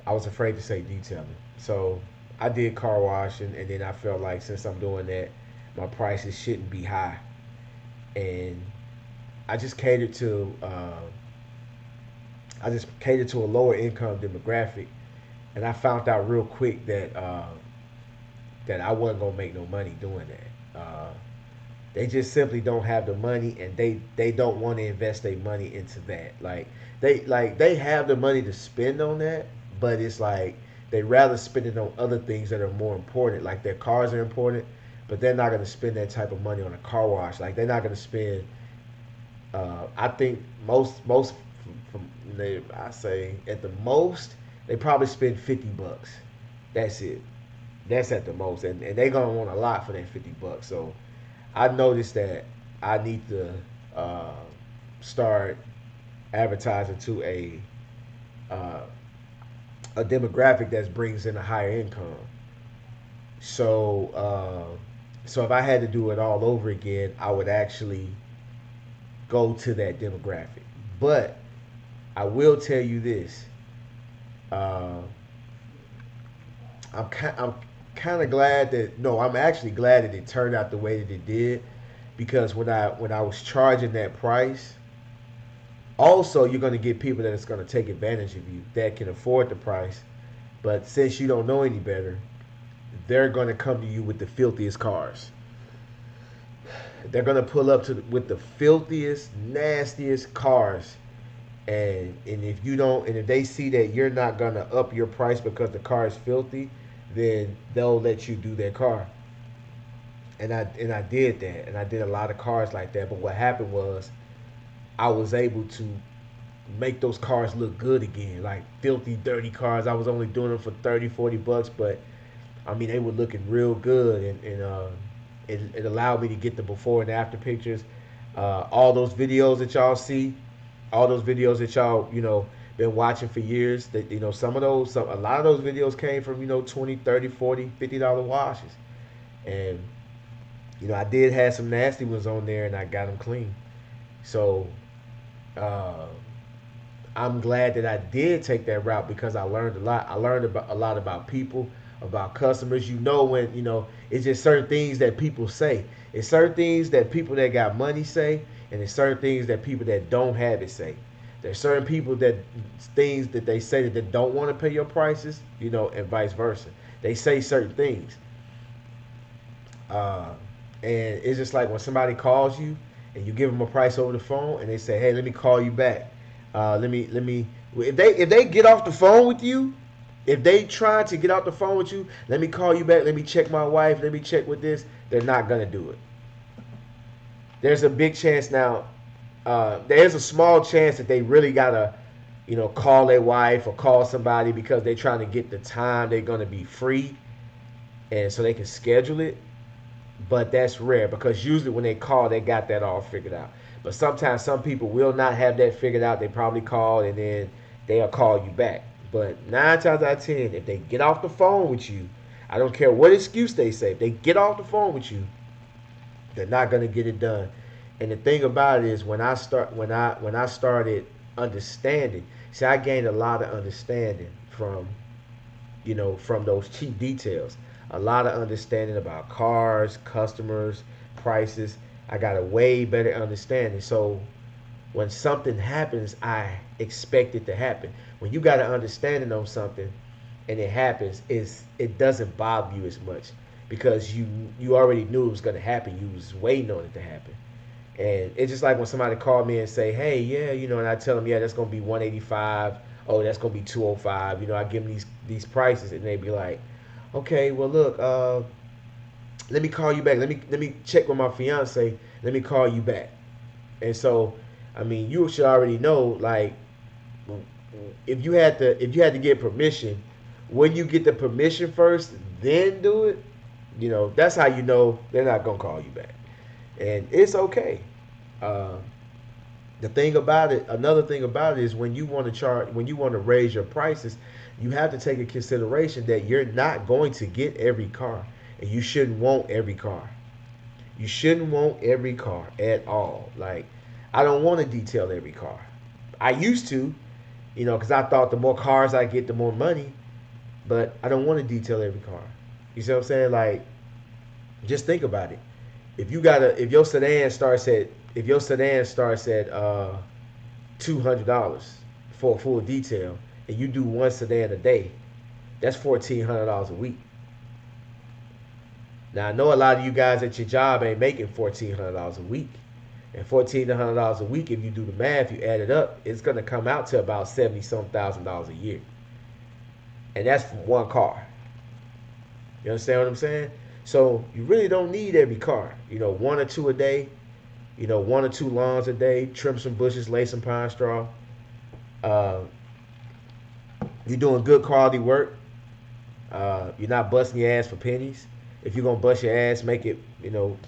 I was afraid to say detailing. So I did car washing, and then I felt like since I'm doing that, my prices shouldn't be high, and I just catered to a lower income demographic, and I found out real quick that I wasn't gonna make no money doing that. They just simply don't have the money, and they don't want to invest their money into that. They have the money to spend on that, but it's like they rather spend it on other things that are more important. Like their cars are important, but they're not gonna spend that type of money on a car wash. Like they're not gonna spend. I think most from I say at the most they probably spend $50. That's it. That's at the most, and they're gonna want a lot for that $50. So I noticed that I need to uh, start advertising to uh, a demographic that brings in a higher income. So so if I had to do it all over again, I would actually go to that demographic. But I will tell you this: uh, I'm kind of glad that no, I'm actually glad that it turned out the way that it did, because when I was charging that price, also you're going to get people that is going to take advantage of you that can afford the price, but since you don't know any better, they're going to come to you with the filthiest cars. They're going to pull up with the filthiest, nastiest cars, and if you don't, and if they see that you're not going to up your price because the car is filthy, then they'll let you do their car. And I did that, and I did a lot of cars like that. But what happened was I was able to make those cars look good again, like filthy, dirty cars. I was only doing them for 30, $40, but I mean they were looking real good, and it allowed me to get the before and after pictures. All those videos that y'all see, all those videos that y'all been watching for years, that a lot of those videos came from 20, 30, 40, $50 washes, and I did have some nasty ones on there, and I got them clean. So uh, I'm glad that I did take that route because I learned a lot. I learned about a lot about people, about customers. You know, when it's just certain things that people say. It's certain things that people that got money say, and it's certain things that people that don't have it say. There's certain people that things that they say that don't want to pay your prices, and vice versa. They say certain things, uh, and it's just like when somebody calls you and you give them a price over the phone, and they say, "Hey, let me call you back. Let me." If they get off the phone with you, if they try to get off the phone with you, let me call you back. Let me check my wife. Let me check with this. They're not gonna do it. There's a big chance now. There's a small chance that they really gotta, call their wife or call somebody because they're trying to get the time they're gonna be free, and so they can schedule it. But that's rare because usually when they call, they got that all figured out. But sometimes some people will not have that figured out. They probably call and then they'll call you back. But 9 times out of 10, if they get off the phone with you, I don't care what excuse they say. If they get off the phone with you, they're not gonna get it done. And the thing about it is, when I started understanding, see, I gained a lot of understanding from those cheap details. A lot of understanding about cars, customers, prices. I got a way better understanding. So when something happens, I expect it to happen. When you got an understanding on something and it happens, it doesn't bother you as much because you already knew it was going to happen. You was waiting on it to happen. And it's just like when somebody called me and say, "Hey, yeah, and I tell them, yeah, that's gonna be 185. Oh, that's gonna be 205. I give them these prices, and they be like, "Okay, well, look, let me call you back. Let me check with my fiance. Let me call you back." And so, I mean, you should already know, like, if you had to get permission, when you get the permission first, then do it. That's how you know they're not gonna call you back, and it's okay. Uh, another thing about it is when you want to raise your prices, you have to take in consideration that you're not going to get every car, and you shouldn't want every car. You shouldn't want every car at all. Like, I don't want to detail every car. I used to, because I thought the more cars I get, the more money. But I don't want to detail every car. You see what I'm saying? Like, just think about it. If your sedan starts at $200 for a full detail, and you do one sedan a day, that's $1,400 a week. Now I know a lot of you guys at your job ain't making $1,400 a week, and $1,400 a week, if you do the math, you add it up, it's gonna come out to about 70-some thousand dollars a year, and that's from one car. You understand what I'm saying? So you really don't need every car. One or two a day. One or two lawns a day. Trim some bushes, lay some pine straw. Uh, you're doing good quality work. You're not busting your ass for pennies. If you're gonna bust your ass, make it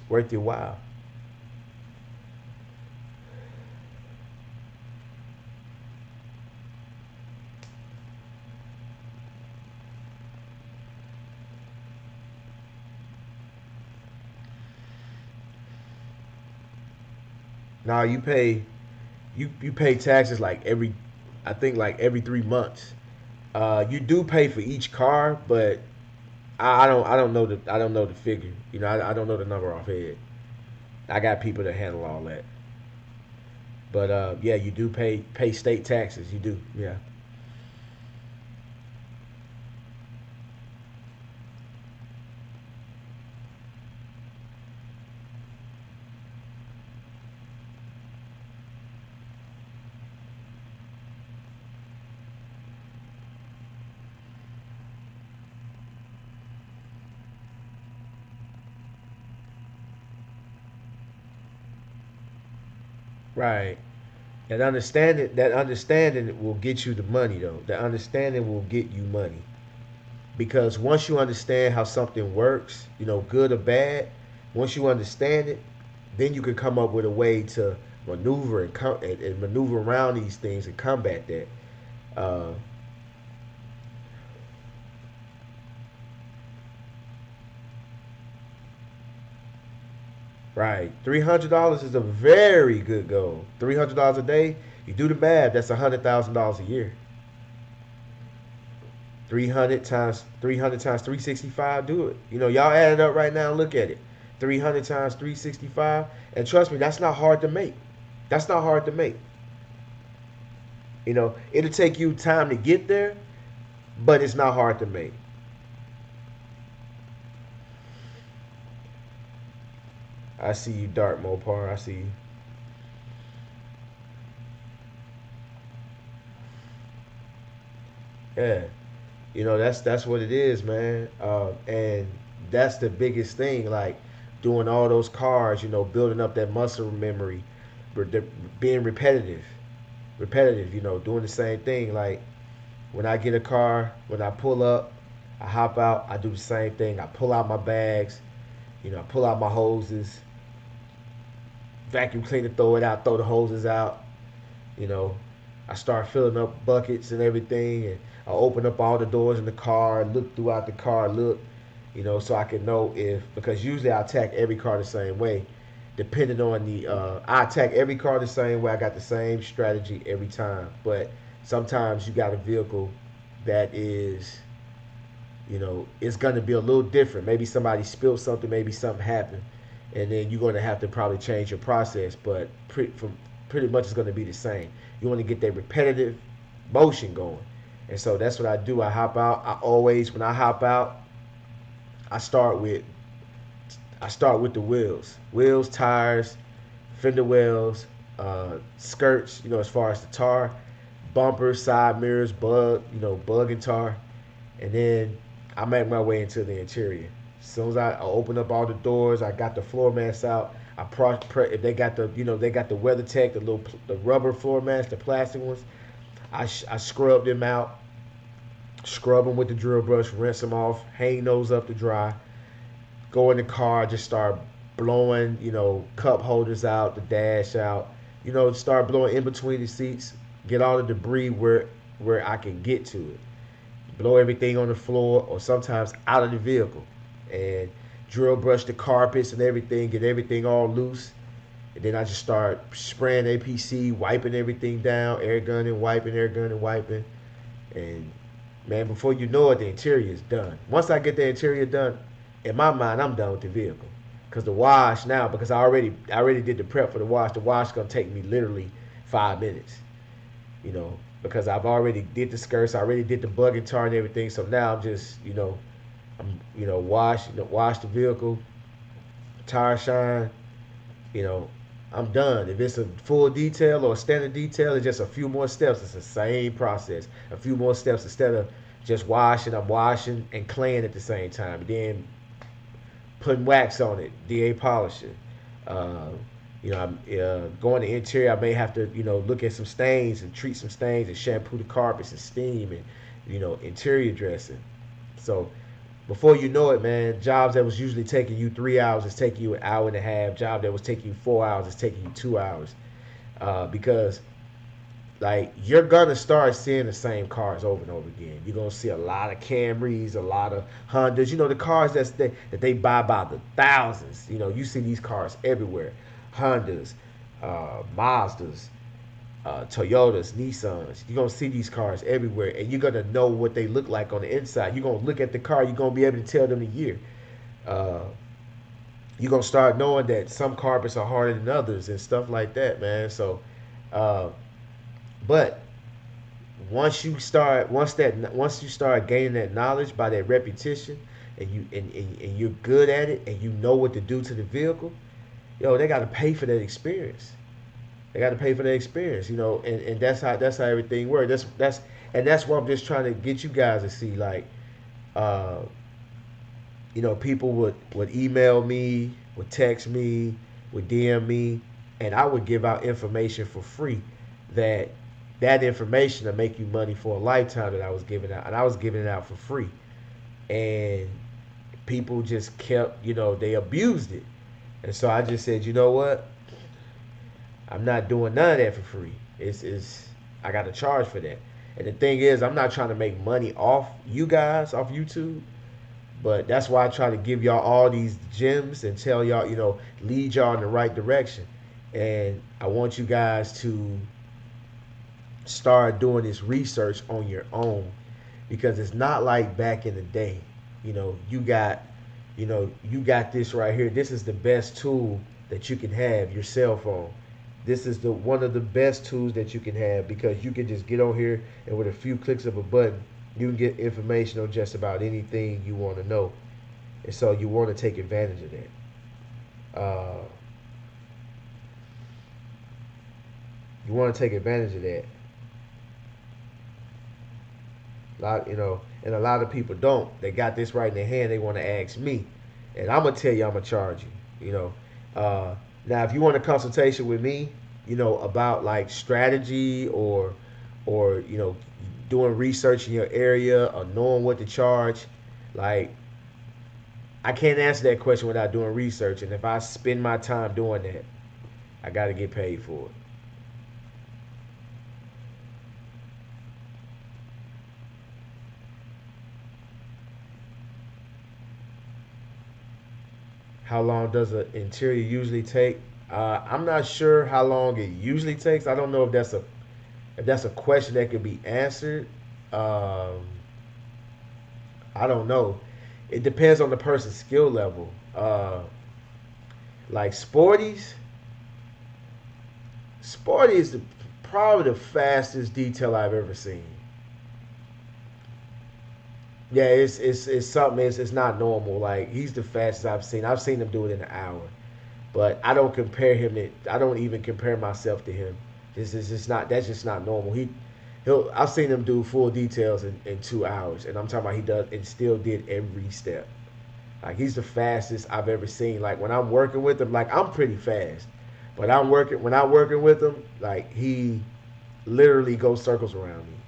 worth your while. Now you pay taxes like I think like every 3 months. You do pay for each car, but I don't know the figure. I don't know the number off head. I got people that handle all that. But yeah, you do pay state taxes. You do, yeah. Right. That understanding will get you the money though. That understanding will get you money because once you understand how something works, good or bad, once you understand it, then you can come up with a way to maneuver and maneuver around these things and combat that. Uh, right. $300 is a very good goal. $300 a day. You do the math, that's $100,000 a year. 300 times 365, do it. Y'all add it up right now and look at it. 300 times 365. And trust me, that's not hard to make. That's not hard to make. It'll take you time to get there, but it's not hard to make. I see you, Dark Mopar. I see you. Yeah. That's what it is, man. And that's the biggest thing. Like doing all those cars, building up that muscle memory, being repetitive. Doing the same thing. Like when I get a car, when I pull up, I hop out, I do the same thing. I pull out my bags, I pull out my hoses, vacuum cleaner, throw it out, throw the hoses out. You know, I start filling up buckets and everything, and I open up all the doors in the car, look throughout the car, so I can know because usually I attack every car the same way, depending on I attack every car the same way. I got the same strategy every time, but sometimes you got a vehicle that is, it's going to be a little different. Maybe somebody spilled something, maybe something happened, and then you're going to have to probably change your process, but pretty much it's going to be the same. You want to get that repetitive motion going. And so that's what I do. I hop out. When I hop out, I start with the wheels, tires, fender wells, skirts. As far as the tar, bumpers, side mirrors, bug and tar, and then I make my way into the interior. As soon as I open up all the doors, I got the floor mats out. If they got the WeatherTech, the rubber floor mats, the plastic ones, I scrub them out, scrub them with the drill brush, rinse them off, hang those up to dry, go in the car, just start blowing, cup holders out, the dash out, start blowing in between the seats, get all the debris where I can get to it, blow everything on the floor or sometimes out of the vehicle, and drill brush the carpets and everything, get everything all loose. And then I just start spraying APC, wiping everything down, air gunning, wiping. And man, before you know it, the interior is done. Once I get the interior done, in my mind, I'm done with the vehicle. Because the wash now, because I already did the prep for the wash is going to take me literally 5 minutes. Because I've already did the skirts, I already did the bug and tar and everything. So now I'm just, wash the vehicle, tire shine, I'm done. If it's a full detail or a standard detail, it's just a few more steps. It's the same process. A few more steps instead of just washing. I'm washing and claying at the same time. And then putting wax on it, DA polishing. I'm going to interior. I may have to, look at some stains and treat some stains and shampoo the carpets and steam and, interior dressing. So before you know it, man, jobs that was usually taking you 3 hours is taking you an hour and a half. Job that was taking you 4 hours is taking you 2 hours. Because, like, you're going to start seeing the same cars over and over again. You're going to see a lot of Camrys, a lot of Hondas. The cars that they buy by the thousands. You see these cars everywhere. Hondas, Mazdas, Toyotas, Nissans. You're going to see these cars everywhere, and you're going to know what they look like on the inside. You're going to look at the car. You're going to be able to tell them the year. You're going to start knowing that some carpets are harder than others and stuff like that, man. So, but once you start gaining that knowledge by that repetition, and you're good at it, and you know what to do to the vehicle, they got to pay for that experience. They got to pay for the experience, and that's how everything works. That's what I'm just trying to get you guys to see. Like, people would email me, would text me, would DM me, and I would give out information for free. That information to make you money for a lifetime that I was giving out, and I was giving it out for free, and people just kept, they abused it, and so I just said, you know what? I'm not doing none of that for free. I got to charge for that. And the thing is, I'm not trying to make money off you guys, off YouTube. But that's why I try to give y'all all these gems and tell y'all, lead y'all in the right direction. And I want you guys to start doing this research on your own, because it's not like back in the day. You got this right here. This is the best tool that you can have, your cell phone. This is the one of the best tools that you can have, because you can just get on here and with a few clicks of a button, you can get information on just about anything you want to know. And so you want to take advantage of that. You want to take advantage of that. And a lot of people don't. They got this right in their hand. They want to ask me, and I'm gonna tell you, I'm gonna charge you. Now, if you want a consultation with me, about like strategy or doing research in your area or knowing what to charge, like I can't answer that question without doing research. And if I spend my time doing that, I got to get paid for it. How long does an interior usually take? I'm not sure how long it usually takes. I don't know if that's a question that can be answered. Um, I don't know. It depends on the person's skill level. Like sporty is probably the fastest detail I've ever seen. Yeah, it's something. It's not normal. Like he's the fastest I've seen. I've seen him do it in an hour. But I don't compare him to. I don't even compare myself to him. This is just not. That's just not normal. He'll. I've seen him do full details in 2 hours, and I'm talking about he does and still did every step. Like he's the fastest I've ever seen. Like when I'm working with him, like I'm pretty fast, but I'm working with him, like he literally goes circles around me.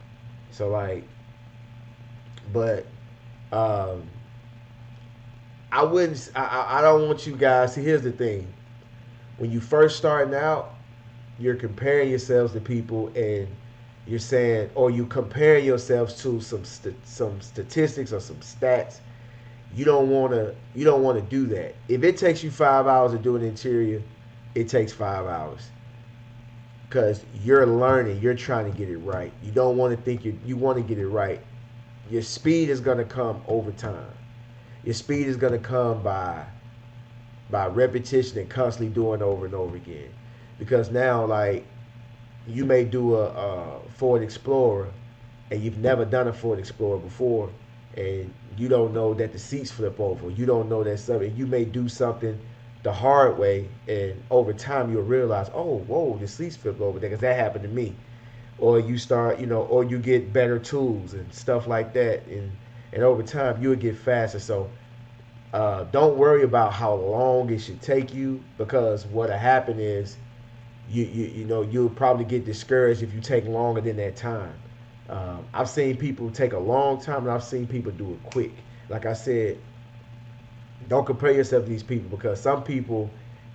So like, but um, I wouldn't. I don't want you guys. See, here's the thing. When you first starting out, you're comparing yourselves to people, and you're saying, or you compare yourselves to some statistics or some stats. You don't want to do that. If it takes you 5 hours to do an interior, it takes 5 hours, because you're learning. You're trying to get it right. You don't want to think you want to get it right. Your speed is gonna come over time. Your speed is gonna come by repetition and constantly doing over and over again. Because now, like, you may do a Ford Explorer, and you've never done a Ford Explorer before, and you don't know that the seats flip over. You don't know that something. You may do something the hard way, and over time you'll realize, oh, whoa, the seats flip over there, because that happened to me. Or you start, or you get better tools and stuff like that, and over time you'll get faster. So don't worry about how long it should take you, because what'll happen is you'll probably get discouraged if you take longer than that time. I've seen people take a long time, and I've seen people do it quick. Like I said, don't compare yourself to these people, because some people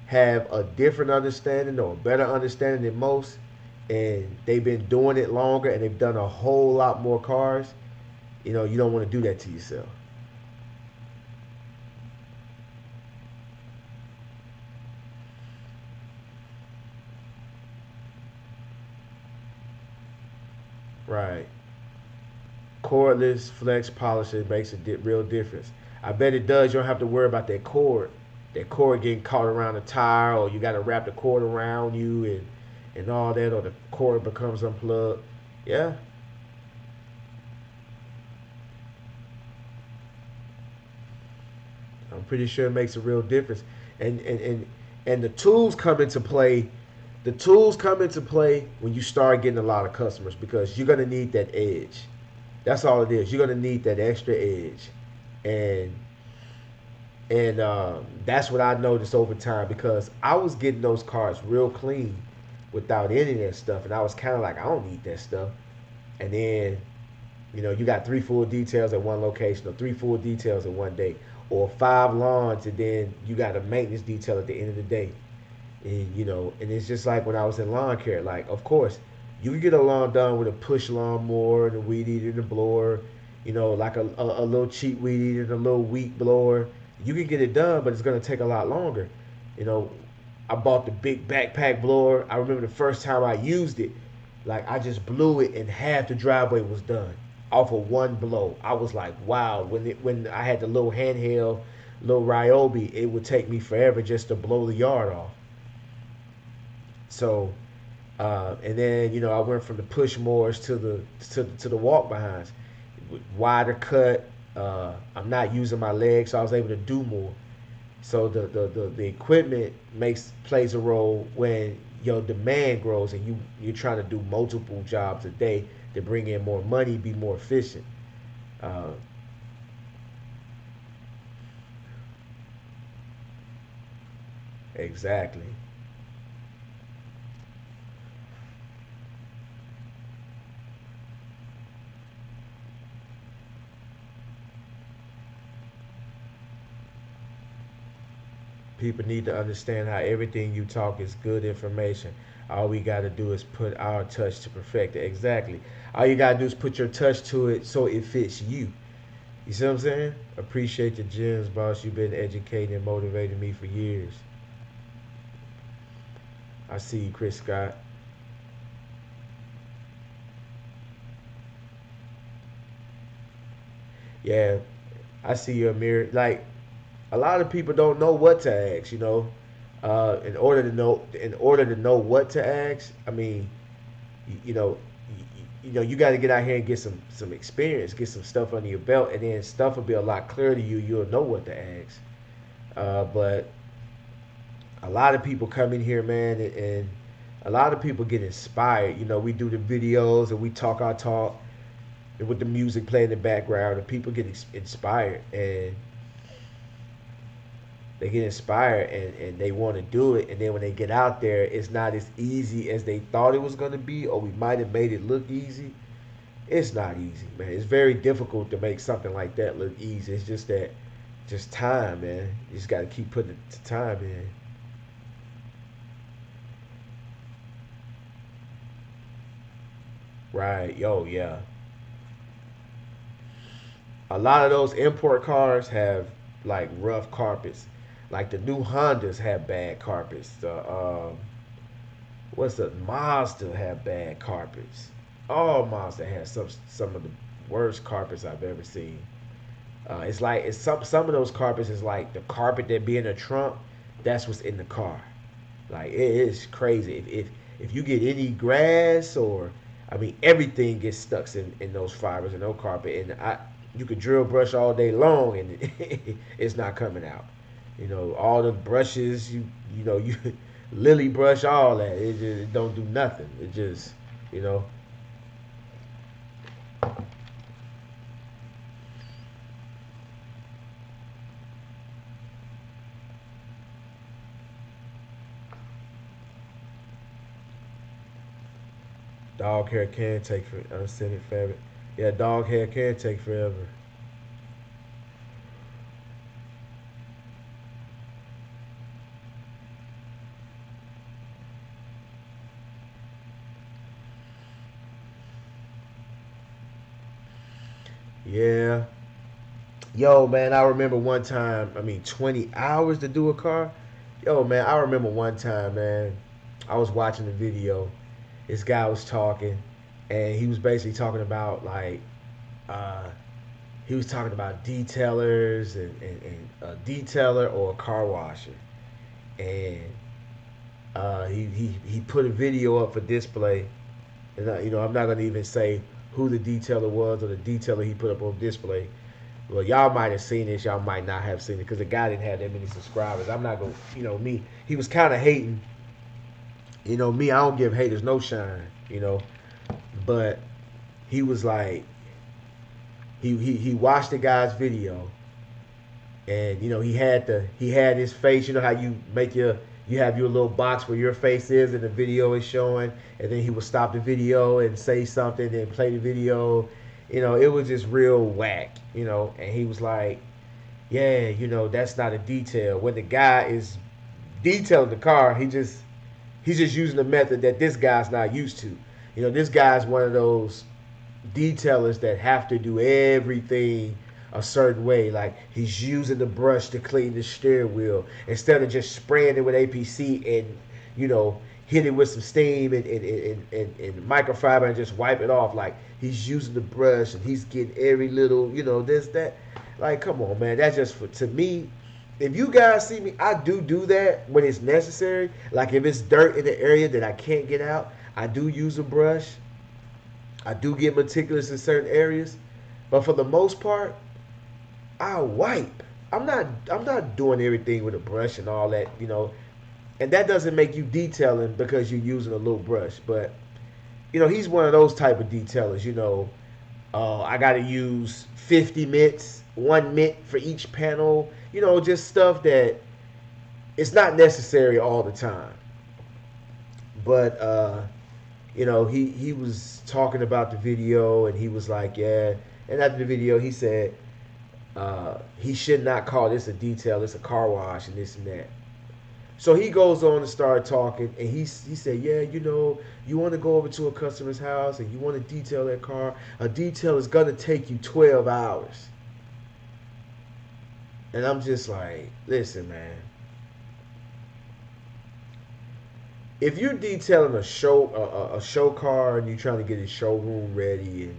have a different understanding or a better understanding than most, and they've been doing it longer, and they've done a whole lot more cars. You don't want to do that to yourself. Right. Cordless flex polisher makes a real difference. I bet it does. You don't have to worry about that cord getting caught around the tire, or you got to wrap the cord around you and all that, or the cord becomes unplugged. Yeah, I'm pretty sure it makes a real difference. And the tools come into play. The tools come into play when you start getting a lot of customers, because you're gonna need that edge. That's all it is. You're gonna need that extra edge, and that's what I noticed over time, because I was getting those cars real clean without any of that stuff, and I was kind of like, I don't need that stuff. And then you got three full details at one location, or three full details in one day, or five lawns, and then you got a maintenance detail at the end of the day. And it's just like when I was in lawn care. Like, of course, you can get a lawn done with a push lawnmower and a weed eater and a blower, like a little cheap weed eater and a little wheat blower. You can get it done, but it's gonna take a lot longer. You know, I bought the big backpack blower. I remember the first time I used it. Like I just blew it and half the driveway was done off of one blow. I was like, wow. When I had the little handheld, little Ryobi, it would take me forever just to blow the yard off. So and then I went from the push mores to the walk behinds, wider cut. I'm not using my legs, so I was able to do more. So the equipment plays a role when your demand grows and you're trying to do multiple jobs a day to bring in more money, be more efficient. Uh, exactly. People need to understand how everything you talk is good information. All we got to do is put our touch to perfect it. Exactly. All you got to do is put your touch to it so it fits you. You see what I'm saying? Appreciate the gems, boss. You've been educating and motivating me for years. I see you, Chris Scott. Yeah, I see you, Amir. Like a lot of people don't know what to ask. In order to know what to ask, I mean, you, you know, you got to get out here and get some experience, get some stuff under your belt, and then stuff will be a lot clearer to you. You'll know what to ask. But a lot of people come in here, man, and a lot of people get inspired. We do the videos and we talk our talk, and with the music playing in the background, and people get inspired, and they get inspired and they want to do it, and then when they get out there, it's not as easy as they thought it was going to be, or we might have made it look easy. It's not easy, man. It's very difficult to make something like that look easy. It's just time, man. You just got to keep putting the time in. Right. Yo, yeah. A lot of those import cars have like rough carpets. Like the new Hondas have bad carpets. What's the Mazda have bad carpets? All Mazda has some of the worst carpets I've ever seen. It's some of those carpets is like the carpet that be in the trunk. That's what's in the car. Like it is crazy. If you get any grass or I mean everything gets stuck in those fibers and no carpet, and you could drill brush all day long and it's not coming out. All the brushes you lily brush all that it don't do nothing. It just you know dog hair can take for unscented fabric. Yeah, dog hair can take forever. Yeah. Yo, man, I remember one time, I mean, 20 hours to do a car. Yo, man, I remember one time, man, I was watching the video. This guy was talking, and he was basically talking about, like, uh, he was talking about detailers and a detailer or a car washer. And he put a video up for display. And, I'm not going to even say who the detailer was or the detailer he put up on display. Well, y'all might have seen this, y'all might not have seen it because the guy didn't have that many subscribers. I'm not gonna, me. He was kind of hating. Me. I don't give haters no shine. But he was like, he watched the guy's video, and he had his face. You know how you have your little box where your face is and the video is showing, and then he would stop the video and say something and play the video. It was just real whack. And he was like, yeah, that's not a detail. When the guy is detailing the car, he's just using a method that this guy's not used to. This guy's one of those detailers that have to do everything a certain way. Like he's using the brush to clean the steering wheel instead of just spraying it with APC and you know hit it with some steam and microfiber and just wipe it off. Like he's using the brush and he's getting every little, this, that. Like, come on, man. That's just to me. If you guys see me, I do that when it's necessary. Like if it's dirt in the area that I can't get out, I do use a brush. I do get meticulous in certain areas. But for the most part, I wipe. I'm not doing everything with a brush and all that. And that doesn't make you detailing because you're using a little brush. But he's one of those type of detailers. I got to use 50 mitts, 1 mitt for each panel. Just stuff that it's not necessary all the time. But he was talking about the video and he was like, yeah. And after the video, he said he should not call this a detail. It's a car wash and this and that. So he goes on to start talking, and he said, yeah, you want to go over to a customer's house and you want to detail that car. A detail is going to take you 12 hours. And I'm just like, listen, man. If you're detailing a show car and you're trying to get a showroom ready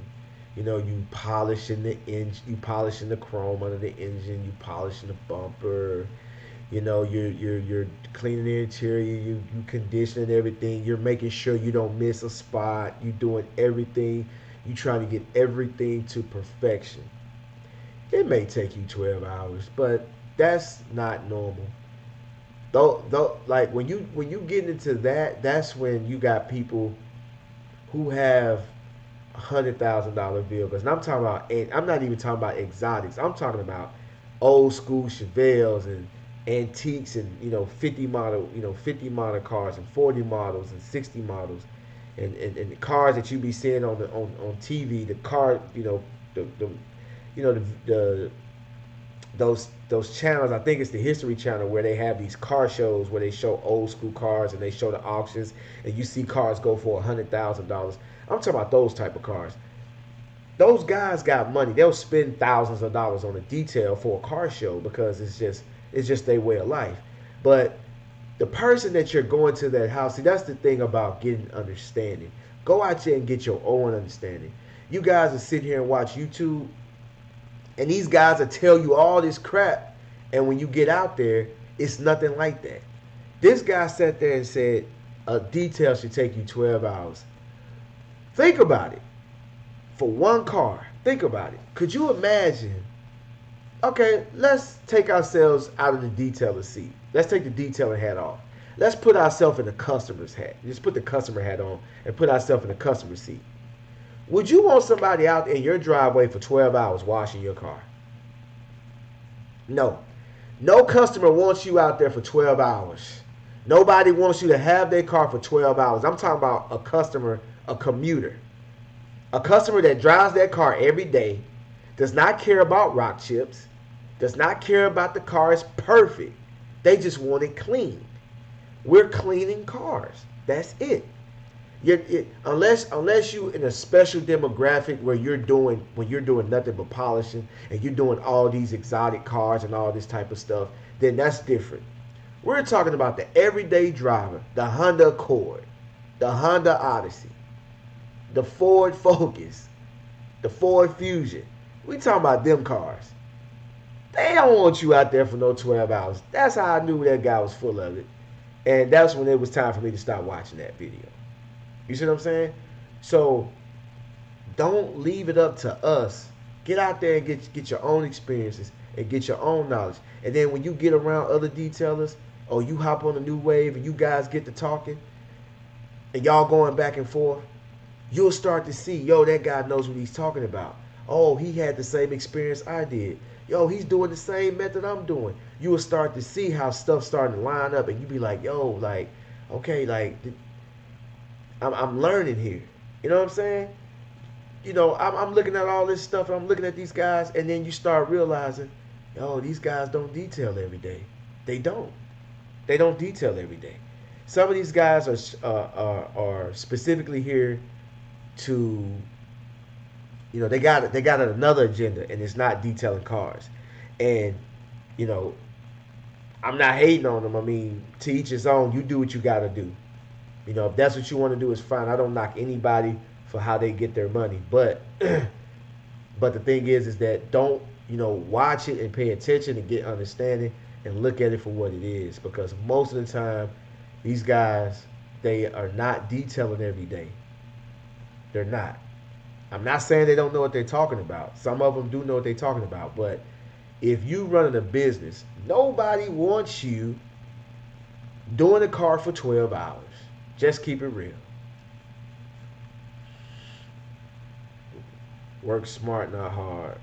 and you polishing the engine, you polishing the chrome under the engine, you polishing the bumper, you're cleaning the interior, you conditioning everything, you're making sure you don't miss a spot, you doing everything, you trying to get everything to perfection. It may take you 12 hours, but that's not normal. Though, like when you get into that, that's when you got people who have $100,000 vehicles, and I'm talking about, and I'm not even talking about exotics. I'm talking about old school Chevelles and antiques and 50 model cars and 40 models and 60 models and the cars that you be seeing on TV, the car, the those channels. I think it's the History Channel where they have these car shows where they show old school cars and they show the auctions and you see cars go for $100,000. I'm talking about those type of cars. Those guys got money. They'll spend thousands of dollars on a detail for a car show because it's just their way of life. But the person that you're going to that house, see, that's the thing about getting understanding. Go out there and get your own understanding. You guys will sit here and watch YouTube, and these guys will tell you all this crap, and when you get out there, it's nothing like that. This guy sat there and said a detail should take you 12 hours. Think about it. For one car, think about it. Could you imagine? Okay, let's take ourselves out of the detailer seat. Let's take the detailer hat off. Let's put ourselves in the customer's hat. Just put the customer hat on and put ourselves in the customer seat. Would you want somebody out in your driveway for 12 hours washing your car? No. No customer wants you out there for 12 hours. Nobody wants you to have their car for 12 hours. I'm talking about a customer, a commuter. A customer that drives their car every day, does not care about rock chips, does not care about the car is perfect. They just want it clean. We're cleaning cars. That's it. Unless you in a special demographic where you're doing nothing but polishing and you're doing all these exotic cars and all this type of stuff, then that's different. We're talking about the everyday driver, the Honda Accord, the Honda Odyssey, the Ford Focus, the Ford Fusion. We talking about them cars. They don't want you out there for no 12 hours. That's how I knew that guy was full of it. And that's when it was time for me to stop watching that video. You see what I'm saying? So don't leave it up to us. Get out there and get your own experiences and get your own knowledge. And then when you get around other detailers or you hop on a new wave and you guys get to talking and y'all going back and forth, you'll start to see, yo, that guy knows what he's talking about. Oh, he had the same experience I did. Yo, he's doing the same method I'm doing. You will start to see how stuff's starting to line up and you be like, yo, like, okay, like, I'm learning here. You know what I'm saying? I'm looking at all this stuff. I'm looking at these guys, and then you start realizing, yo, these guys don't detail every day. They don't. They don't detail every day. Some of these guys are specifically here to, they got another agenda, and it's not detailing cars. And I'm not hating on them. I mean, to each his own. You do what you got to do. You know, if that's what you want to do, is fine. I don't knock anybody for how they get their money, but but the thing is that don't, you know, watch it and pay attention and get understanding and look at it for what it is, because most of the time these guys, they are not detailing every day. They're not. I'm not saying they don't know what they're talking about. Some of them do know what they're talking about, but if you running a business, nobody wants you doing a car for 12 hours. Just keep it real. Work smart, not hard.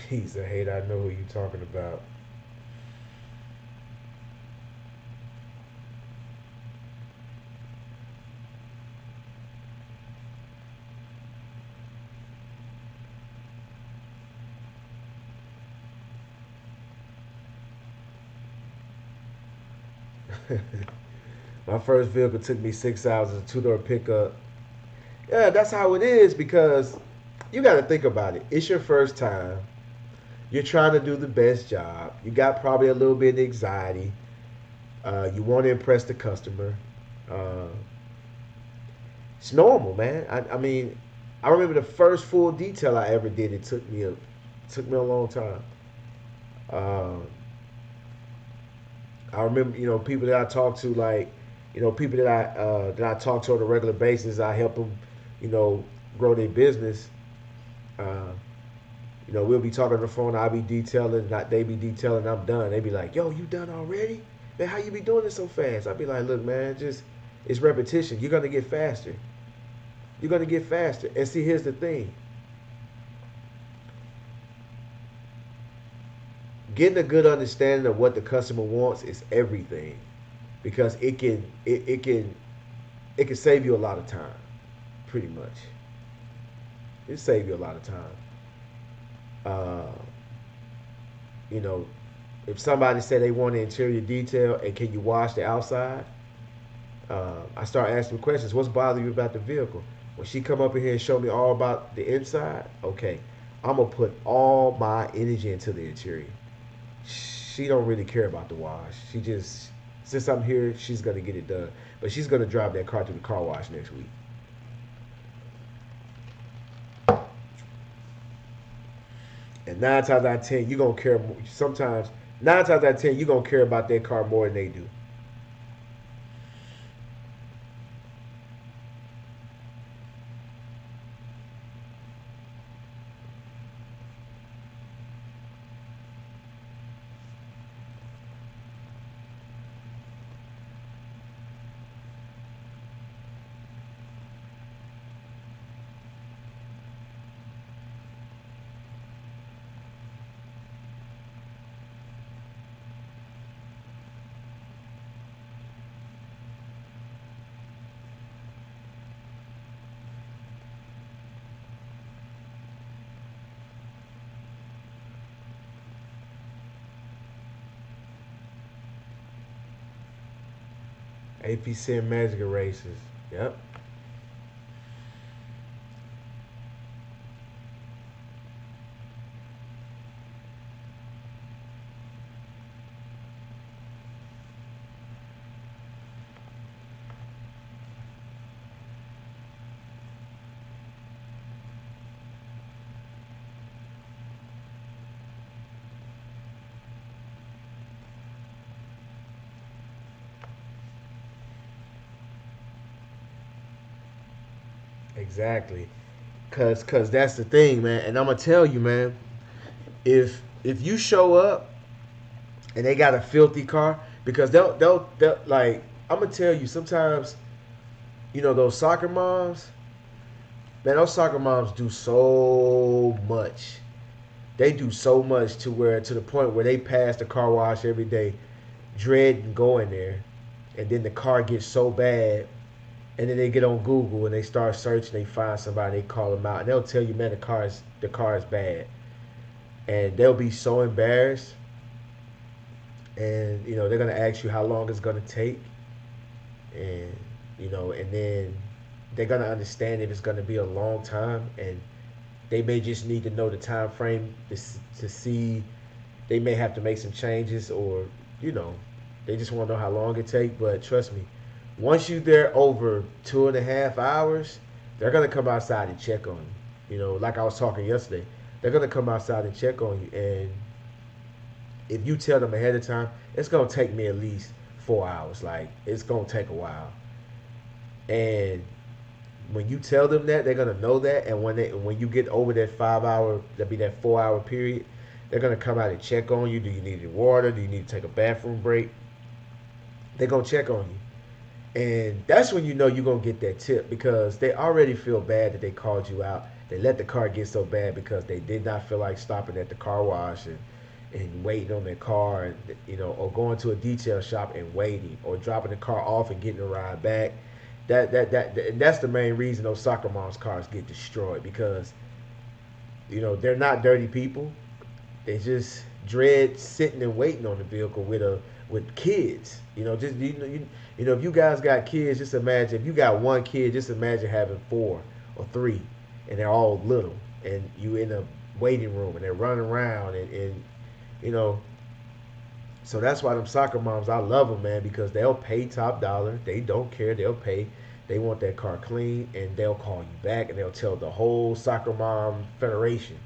He's a hater. I know who you talking about. My first vehicle took me 6 hours, a two-door pickup. Yeah, that's how it is, because you got to think about it. It's your first time. You're trying to do the best job. You got probably a little bit of anxiety. You want to impress the customer. Uh, it's normal, man. I mean, I remember the first full detail I ever did. It took me a long time. Uh, I remember, you know, people that I talk to, like, you know, people that I talk to on a regular basis. I help them, you know, grow their business. Uh, you know, we'll be talking on the phone. I'll be detailing, not they be detailing. I'm done. They be like, "Yo, you done already? Man, how you be doing it so fast?" I'll be like, "Look, man, just it's repetition. You're gonna get faster. You're gonna get faster." And see, here's the thing: getting a good understanding of what the customer wants is everything, because it can save you a lot of time. Pretty much, it save you a lot of time. Uh, you know, if somebody said they want an interior detail and can you wash the outside, I start asking questions. What's bothering you about the vehicle? When she come up in here and show me all about the inside, okay, I'm gonna put all my energy into the interior. She don't really care about the wash. She just, since I'm here, she's gonna get it done. But she's gonna drive that car to the car wash next week. And nine times out of ten, you gonna care more. Sometimes nine times out of ten, you gonna care about that car more than they do. APC and Magic Erasers. Yep. Exactly. Cause that's the thing, man. And I'm gonna tell you, man. If you show up and they got a filthy car, because they'll like I'm gonna tell you sometimes, those soccer moms, man, those soccer moms do so much. They do so much to the point where they pass the car wash every day, dreading going there, and then the car gets so bad, and then they get on Google and they start searching. They find somebody, they call them out, and they'll tell you, man, the car is bad, and they'll be so embarrassed, and they're gonna ask you how long it's gonna take, and and then they're gonna understand if it's gonna be a long time, and they may just need to know the time frame to see. They may have to make some changes, or you know, they just want to know how long it take. But trust me, once you're there over 2.5 hours, they're gonna come outside and check on you. Like I was talking yesterday, they're gonna come outside and check on you, and if you tell them ahead of time, it's gonna take me at least 4 hours. Like it's gonna take a while, and when you tell them that, they're gonna know that, and when you get over that 5 hour, that'll be that 4 hour period, they're gonna come out and check on you. Do you need any water? Do you need to take a bathroom break? They're gonna check on you, and that's when you know you're gonna get that tip because they already feel bad that they called you out. They let the car get so bad because they did not feel like stopping at the car wash and waiting on their car, and or going to a detail shop and waiting, or dropping the car off and getting a ride back. And that's the main reason those soccer moms cars get destroyed because they're not dirty people. They just dread sitting and waiting on the vehicle with kids. Just if you guys got kids, just imagine if you got one kid, just imagine having four or three, and they're all little, and you in a waiting room and they're running around, and you know so that's why them soccer moms, I love them, man, because they'll pay top dollar. They don't care. They'll pay. They want that car clean, and they'll call you back, and they'll tell the whole soccer mom federation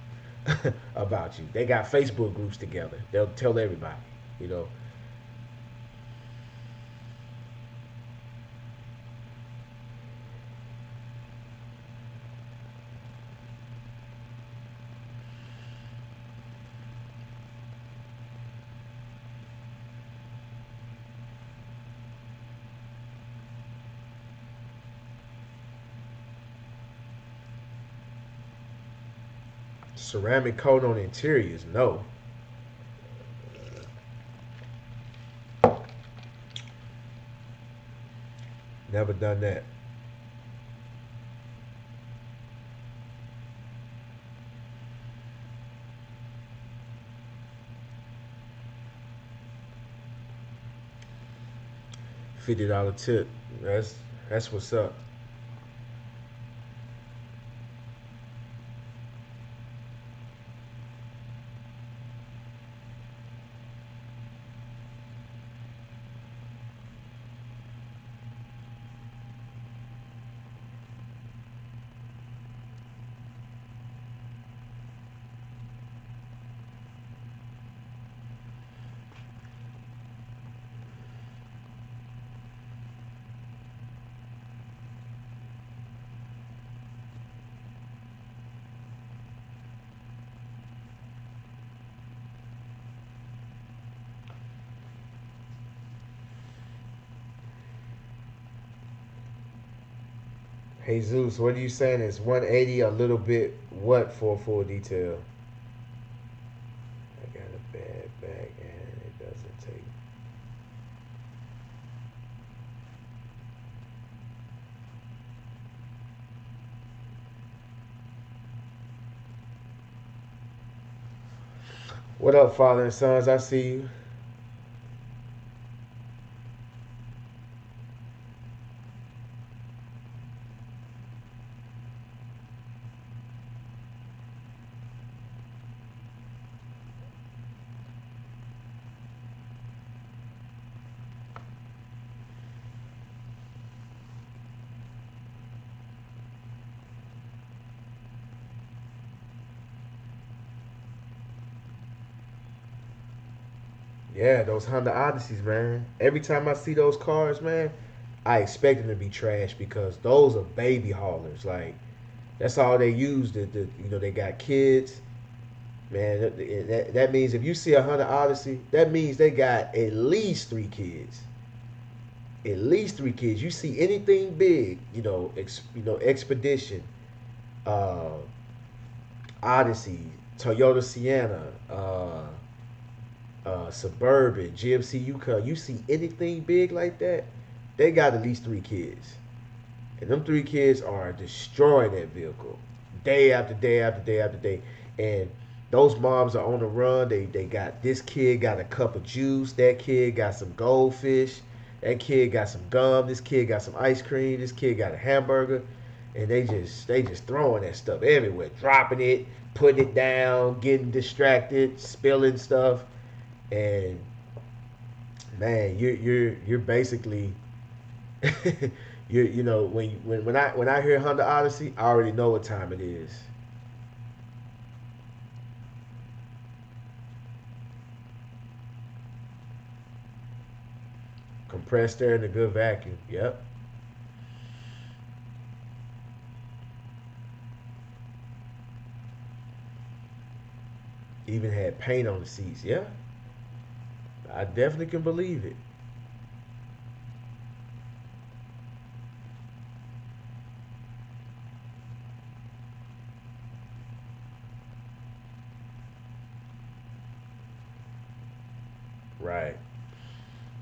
about you. They got Facebook groups together. They'll tell everybody. You know, ceramic coat on interiors. No, never done that. $50 tip. That's what's up. Hey Zeus, what are you saying? Is 180 a little bit what for a full detail? I got a bad back and it doesn't take. What up, father and sons? I see you. Yeah, those Honda Odysseys, man. Every time I see those cars, man, I expect them to be trash because those are baby haulers. Like that's all they use. They got kids. Man, that means if you see a Honda Odyssey, that means they got at least three kids. At least three kids. You see anything big, Expedition, uh, Odyssey, Toyota Sienna, Suburban, GMC Yukon. You see anything big like that, they got at least three kids, and them three kids are destroying that vehicle day after day after day after day. And those moms are on the run. They got this kid got a cup of juice. That kid got some goldfish. That kid got some gum. This kid got some ice cream. This kid got a hamburger. And they just throwing that stuff everywhere, dropping it, putting it down, getting distracted, spilling stuff. And man, you're basically when I hear Honda Odyssey, I already know what time it is. Compressed air and a good vacuum. Yep. Even had paint on the seats. Yeah, I definitely can believe it. Right.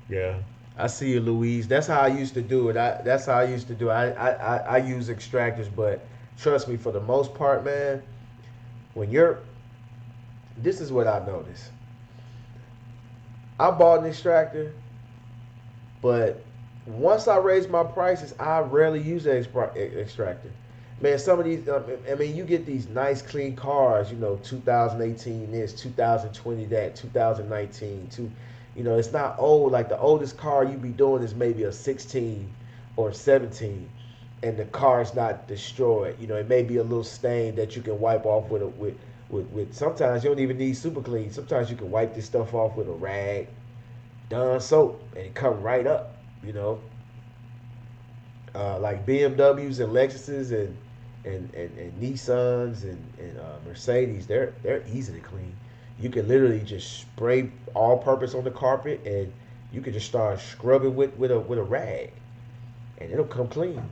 Yeah. I see you, Louise. That's how I used to do it. That's how I used to do it. I use extractors, but trust me, for the most part, man, when you're this is what I noticed. I bought an extractor, but once I raise my prices, I rarely use an extractor. Man, some of these, I mean, you get these nice clean cars, 2018 this, 2020 that, 2019, it's not old. Like the oldest car you be doing is maybe a 16 or 17, and the car is not destroyed. It may be a little stain that you can wipe off with. Sometimes you don't even need super clean. Sometimes you can wipe this stuff off with a rag, Dawn soap, and it come right up. You know, like BMWs and Lexuses and Nissans and Mercedes, they're easy to clean. You can literally just spray all-purpose on the carpet, and you can just start scrubbing with a rag, and it'll come clean.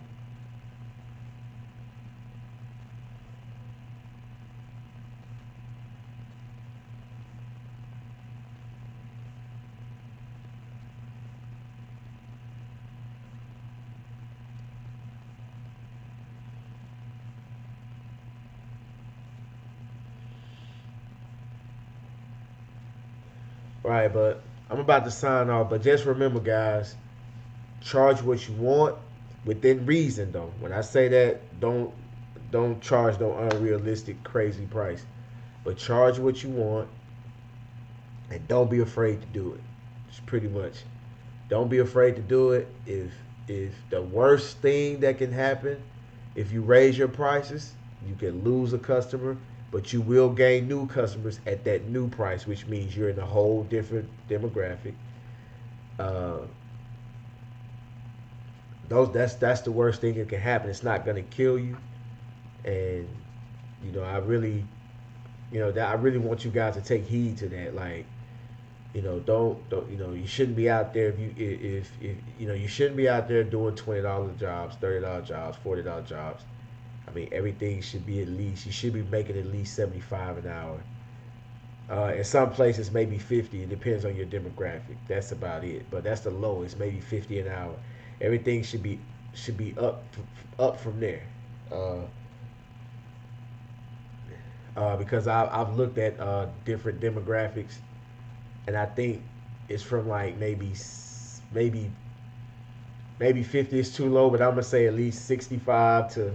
Right, but I'm about to sign off. But just remember, guys, charge what you want within reason. Though, when I say that, don't charge no unrealistic, crazy price. But charge what you want, and don't be afraid to do it. It's pretty much. Don't be afraid to do it. If the worst thing that can happen, if you raise your prices, you can lose a customer, but you will gain new customers at that new price, which means you're in a whole different demographic. Uh, that's the worst thing that can happen. It's not gonna kill you, and I really that I really want you guys to take heed to that. Like, don't you shouldn't be out there if you shouldn't be out there doing $20 jobs, $30 jobs, $40 jobs. I mean, everything should be at least, you should be making at least 75 an hour. In some places, maybe 50. It depends on your demographic. That's about it. But that's the lowest, maybe 50 an hour. Everything should be up from there. Uh, because I've looked at different demographics, and I think it's from like maybe maybe 50 is too low, but I'm gonna say at least 65 to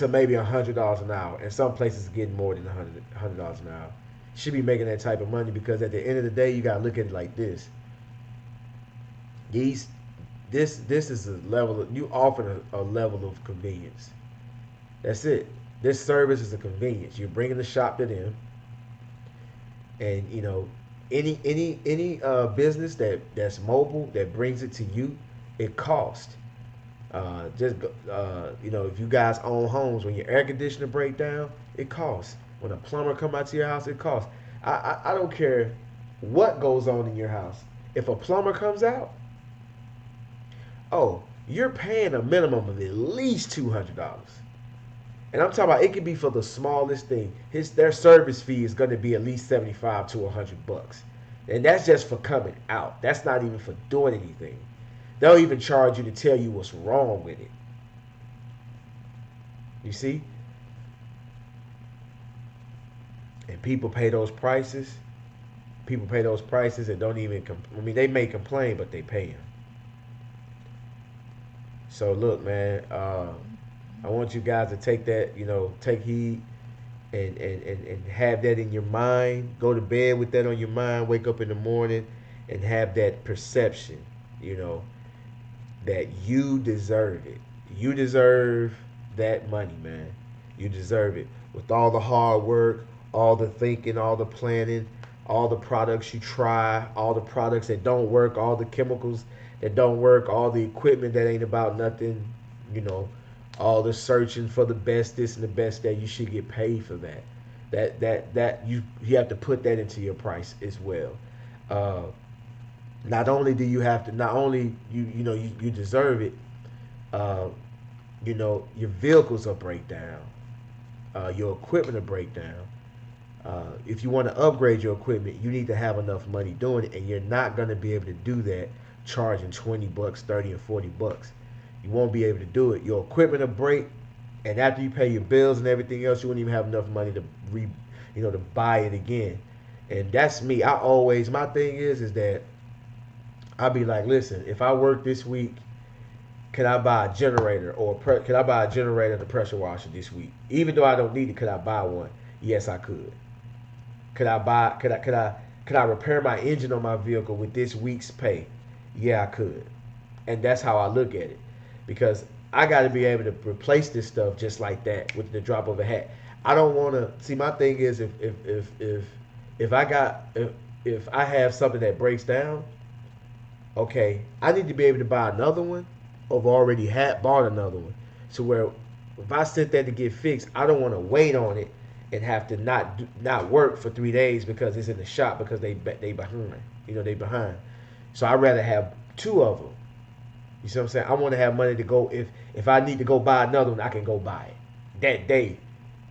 maybe $100 an hour. And some places getting more than $100 an hour. Should be making that type of money because at the end of the day, you gotta look at it like this. These this is a level of, you offer a level of convenience. That's it. This service is a convenience. You're bringing the shop to them, and Any business that's mobile that brings it to you, it costs. If you guys own homes, when your air conditioner break down, it costs. When a plumber come out to your house, it costs. I don't care what goes on in your house. If a plumber comes out, oh, you're paying a minimum of at least $200. And I'm talking about it could be for the smallest thing. Their service fee is going to be at least 75 to $100, and that's just for coming out. That's not even for doing anything. They'll even charge you to tell you what's wrong with it. You see? And people pay those prices. People pay those prices and don't even. They may complain, but they pay them. So look, man. I want you guys to take that. Take heed and have that in your mind. Go to bed with that on your mind. Wake up in the morning and have that perception. That you deserve it. You deserve that money, man. You deserve it. With all the hard work, all the thinking, all the planning, all the products you try, all the products that don't work, all the chemicals that don't work, all the equipment that ain't about nothing, all the searching for the best this and the best that. You should get paid for that. That you have to put that into your price as well. Not only do you have to, not only you deserve it. Your vehicles will break down. Your equipment will break down. If you want to upgrade your equipment, you need to have enough money doing it, and you're not going to be able to do that charging $20, 30, and $40. You won't be able to do it. Your equipment will break, and after you pay your bills and everything else, you won't even have enough money to to buy it again. And that's me. My thing is that I'll be like, listen, if I work this week, can I buy a generator can I buy a generator and a pressure washer this week? Even though I don't need it, could I buy one? Yes, I could. Could I repair my engine on my vehicle with this week's pay? Yeah, I could. And that's how I look at it. Because I got to be able to replace this stuff just like that with the drop of a hat. I don't want to see. My thing is if I have something that breaks down, okay, I need to be able to buy another one, or I've already bought another one. So where if I sit there to get fixed, I don't want to wait on it and have to not work for 3 days because it's in the shop because they behind. They behind. So I'd rather have two of them. You see what I'm saying? I want to have money to go if I need to go buy another one, I can go buy it that day.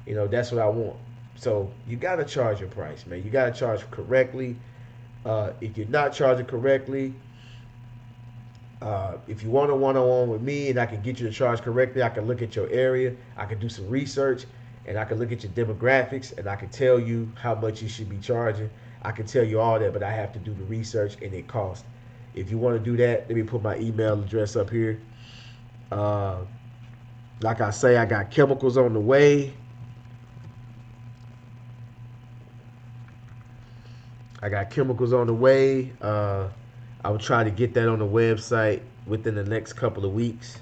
That's what I want. So you gotta charge your price, man. You gotta charge correctly. If you're not charging correctly, if you want a one-on-one with me and I can get you to charge correctly, I can look at your area, I can do some research, and I can look at your demographics, and I can tell you how much you should be charging. I can tell you all that, but I have to do the research, and it costs. If you want to do that, let me put my email address up here. Like I say, I got chemicals on the way. I will try to get that on the website within the next couple of weeks.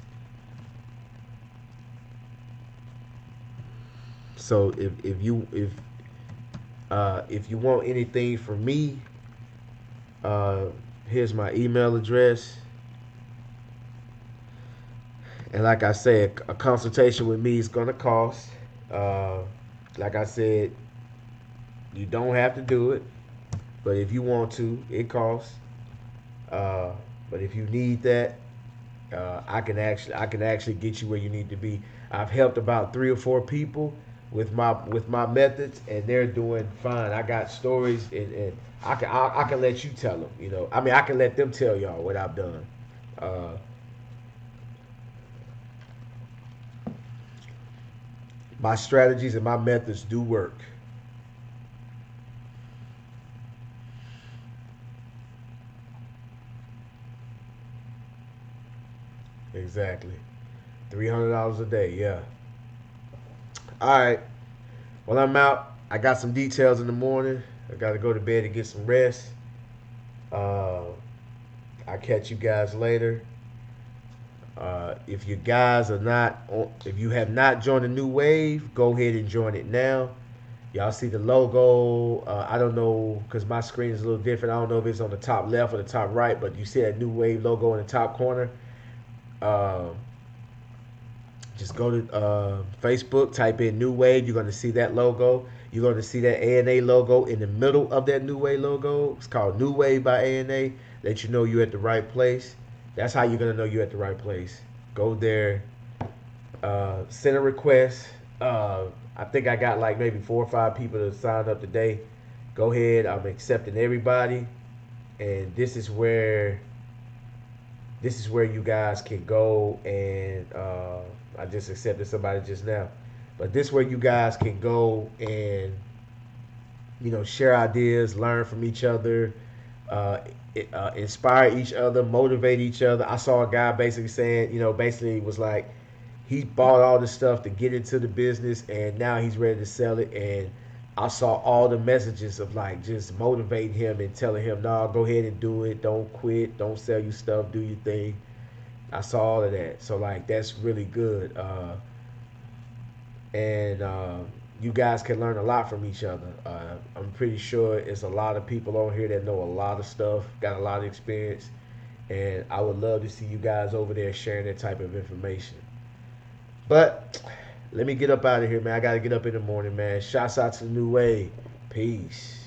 So if you want anything from me, here's my email address. And like I said, a consultation with me is gonna cost. Like I said, you don't have to do it, but if you want to, it costs. But if you need that, I can actually get you where you need to be. I've helped about 3 or 4 people with my methods, and they're doing fine. I got stories, and I can let you tell them. I can let them tell y'all what I've done. My strategies and my methods do work. Exactly. $300 a day, yeah. All right. Well, I'm out. I got some details in the morning. I got to go to bed and get some rest. I'll catch you guys later. If you guys are not, if you have not joined the new wave, go ahead and join it now. Y'all see the logo. I don't know because my screen is a little different. I don't know if it's on the top left or the top right, but you see that New Wave logo in the top corner. Uh, just go to Facebook, type in New Wave. You're going to see that logo. You're going to see that ANA logo in the middle of that New Wave logo. It's called New Wave by ANA. Let you know you're at the right place. That's how you're going to know you're at the right place. Go there, send a request. I think I got like maybe 4 or 5 people that signed up today. Go ahead. I'm accepting everybody, and this is where you guys can go and I just accepted somebody just now, but this is where you guys can go and share ideas, learn from each other, uh, inspire each other, motivate each other. I saw a guy basically saying, basically was like he bought all the stuff to get into the business and now he's ready to sell it. And I saw all the messages of like just motivating him and telling him, "No, go ahead and do it. Don't quit. Don't sell your stuff. Do your thing." I saw all of that. So like that's really good. And you guys can learn a lot from each other. I'm pretty sure it's a lot of people on here that know a lot of stuff, got a lot of experience, and I would love to see you guys over there sharing that type of information. But let me get up out of here, man. I gotta get up in the morning, man. Shouts out to the New Wave. Peace.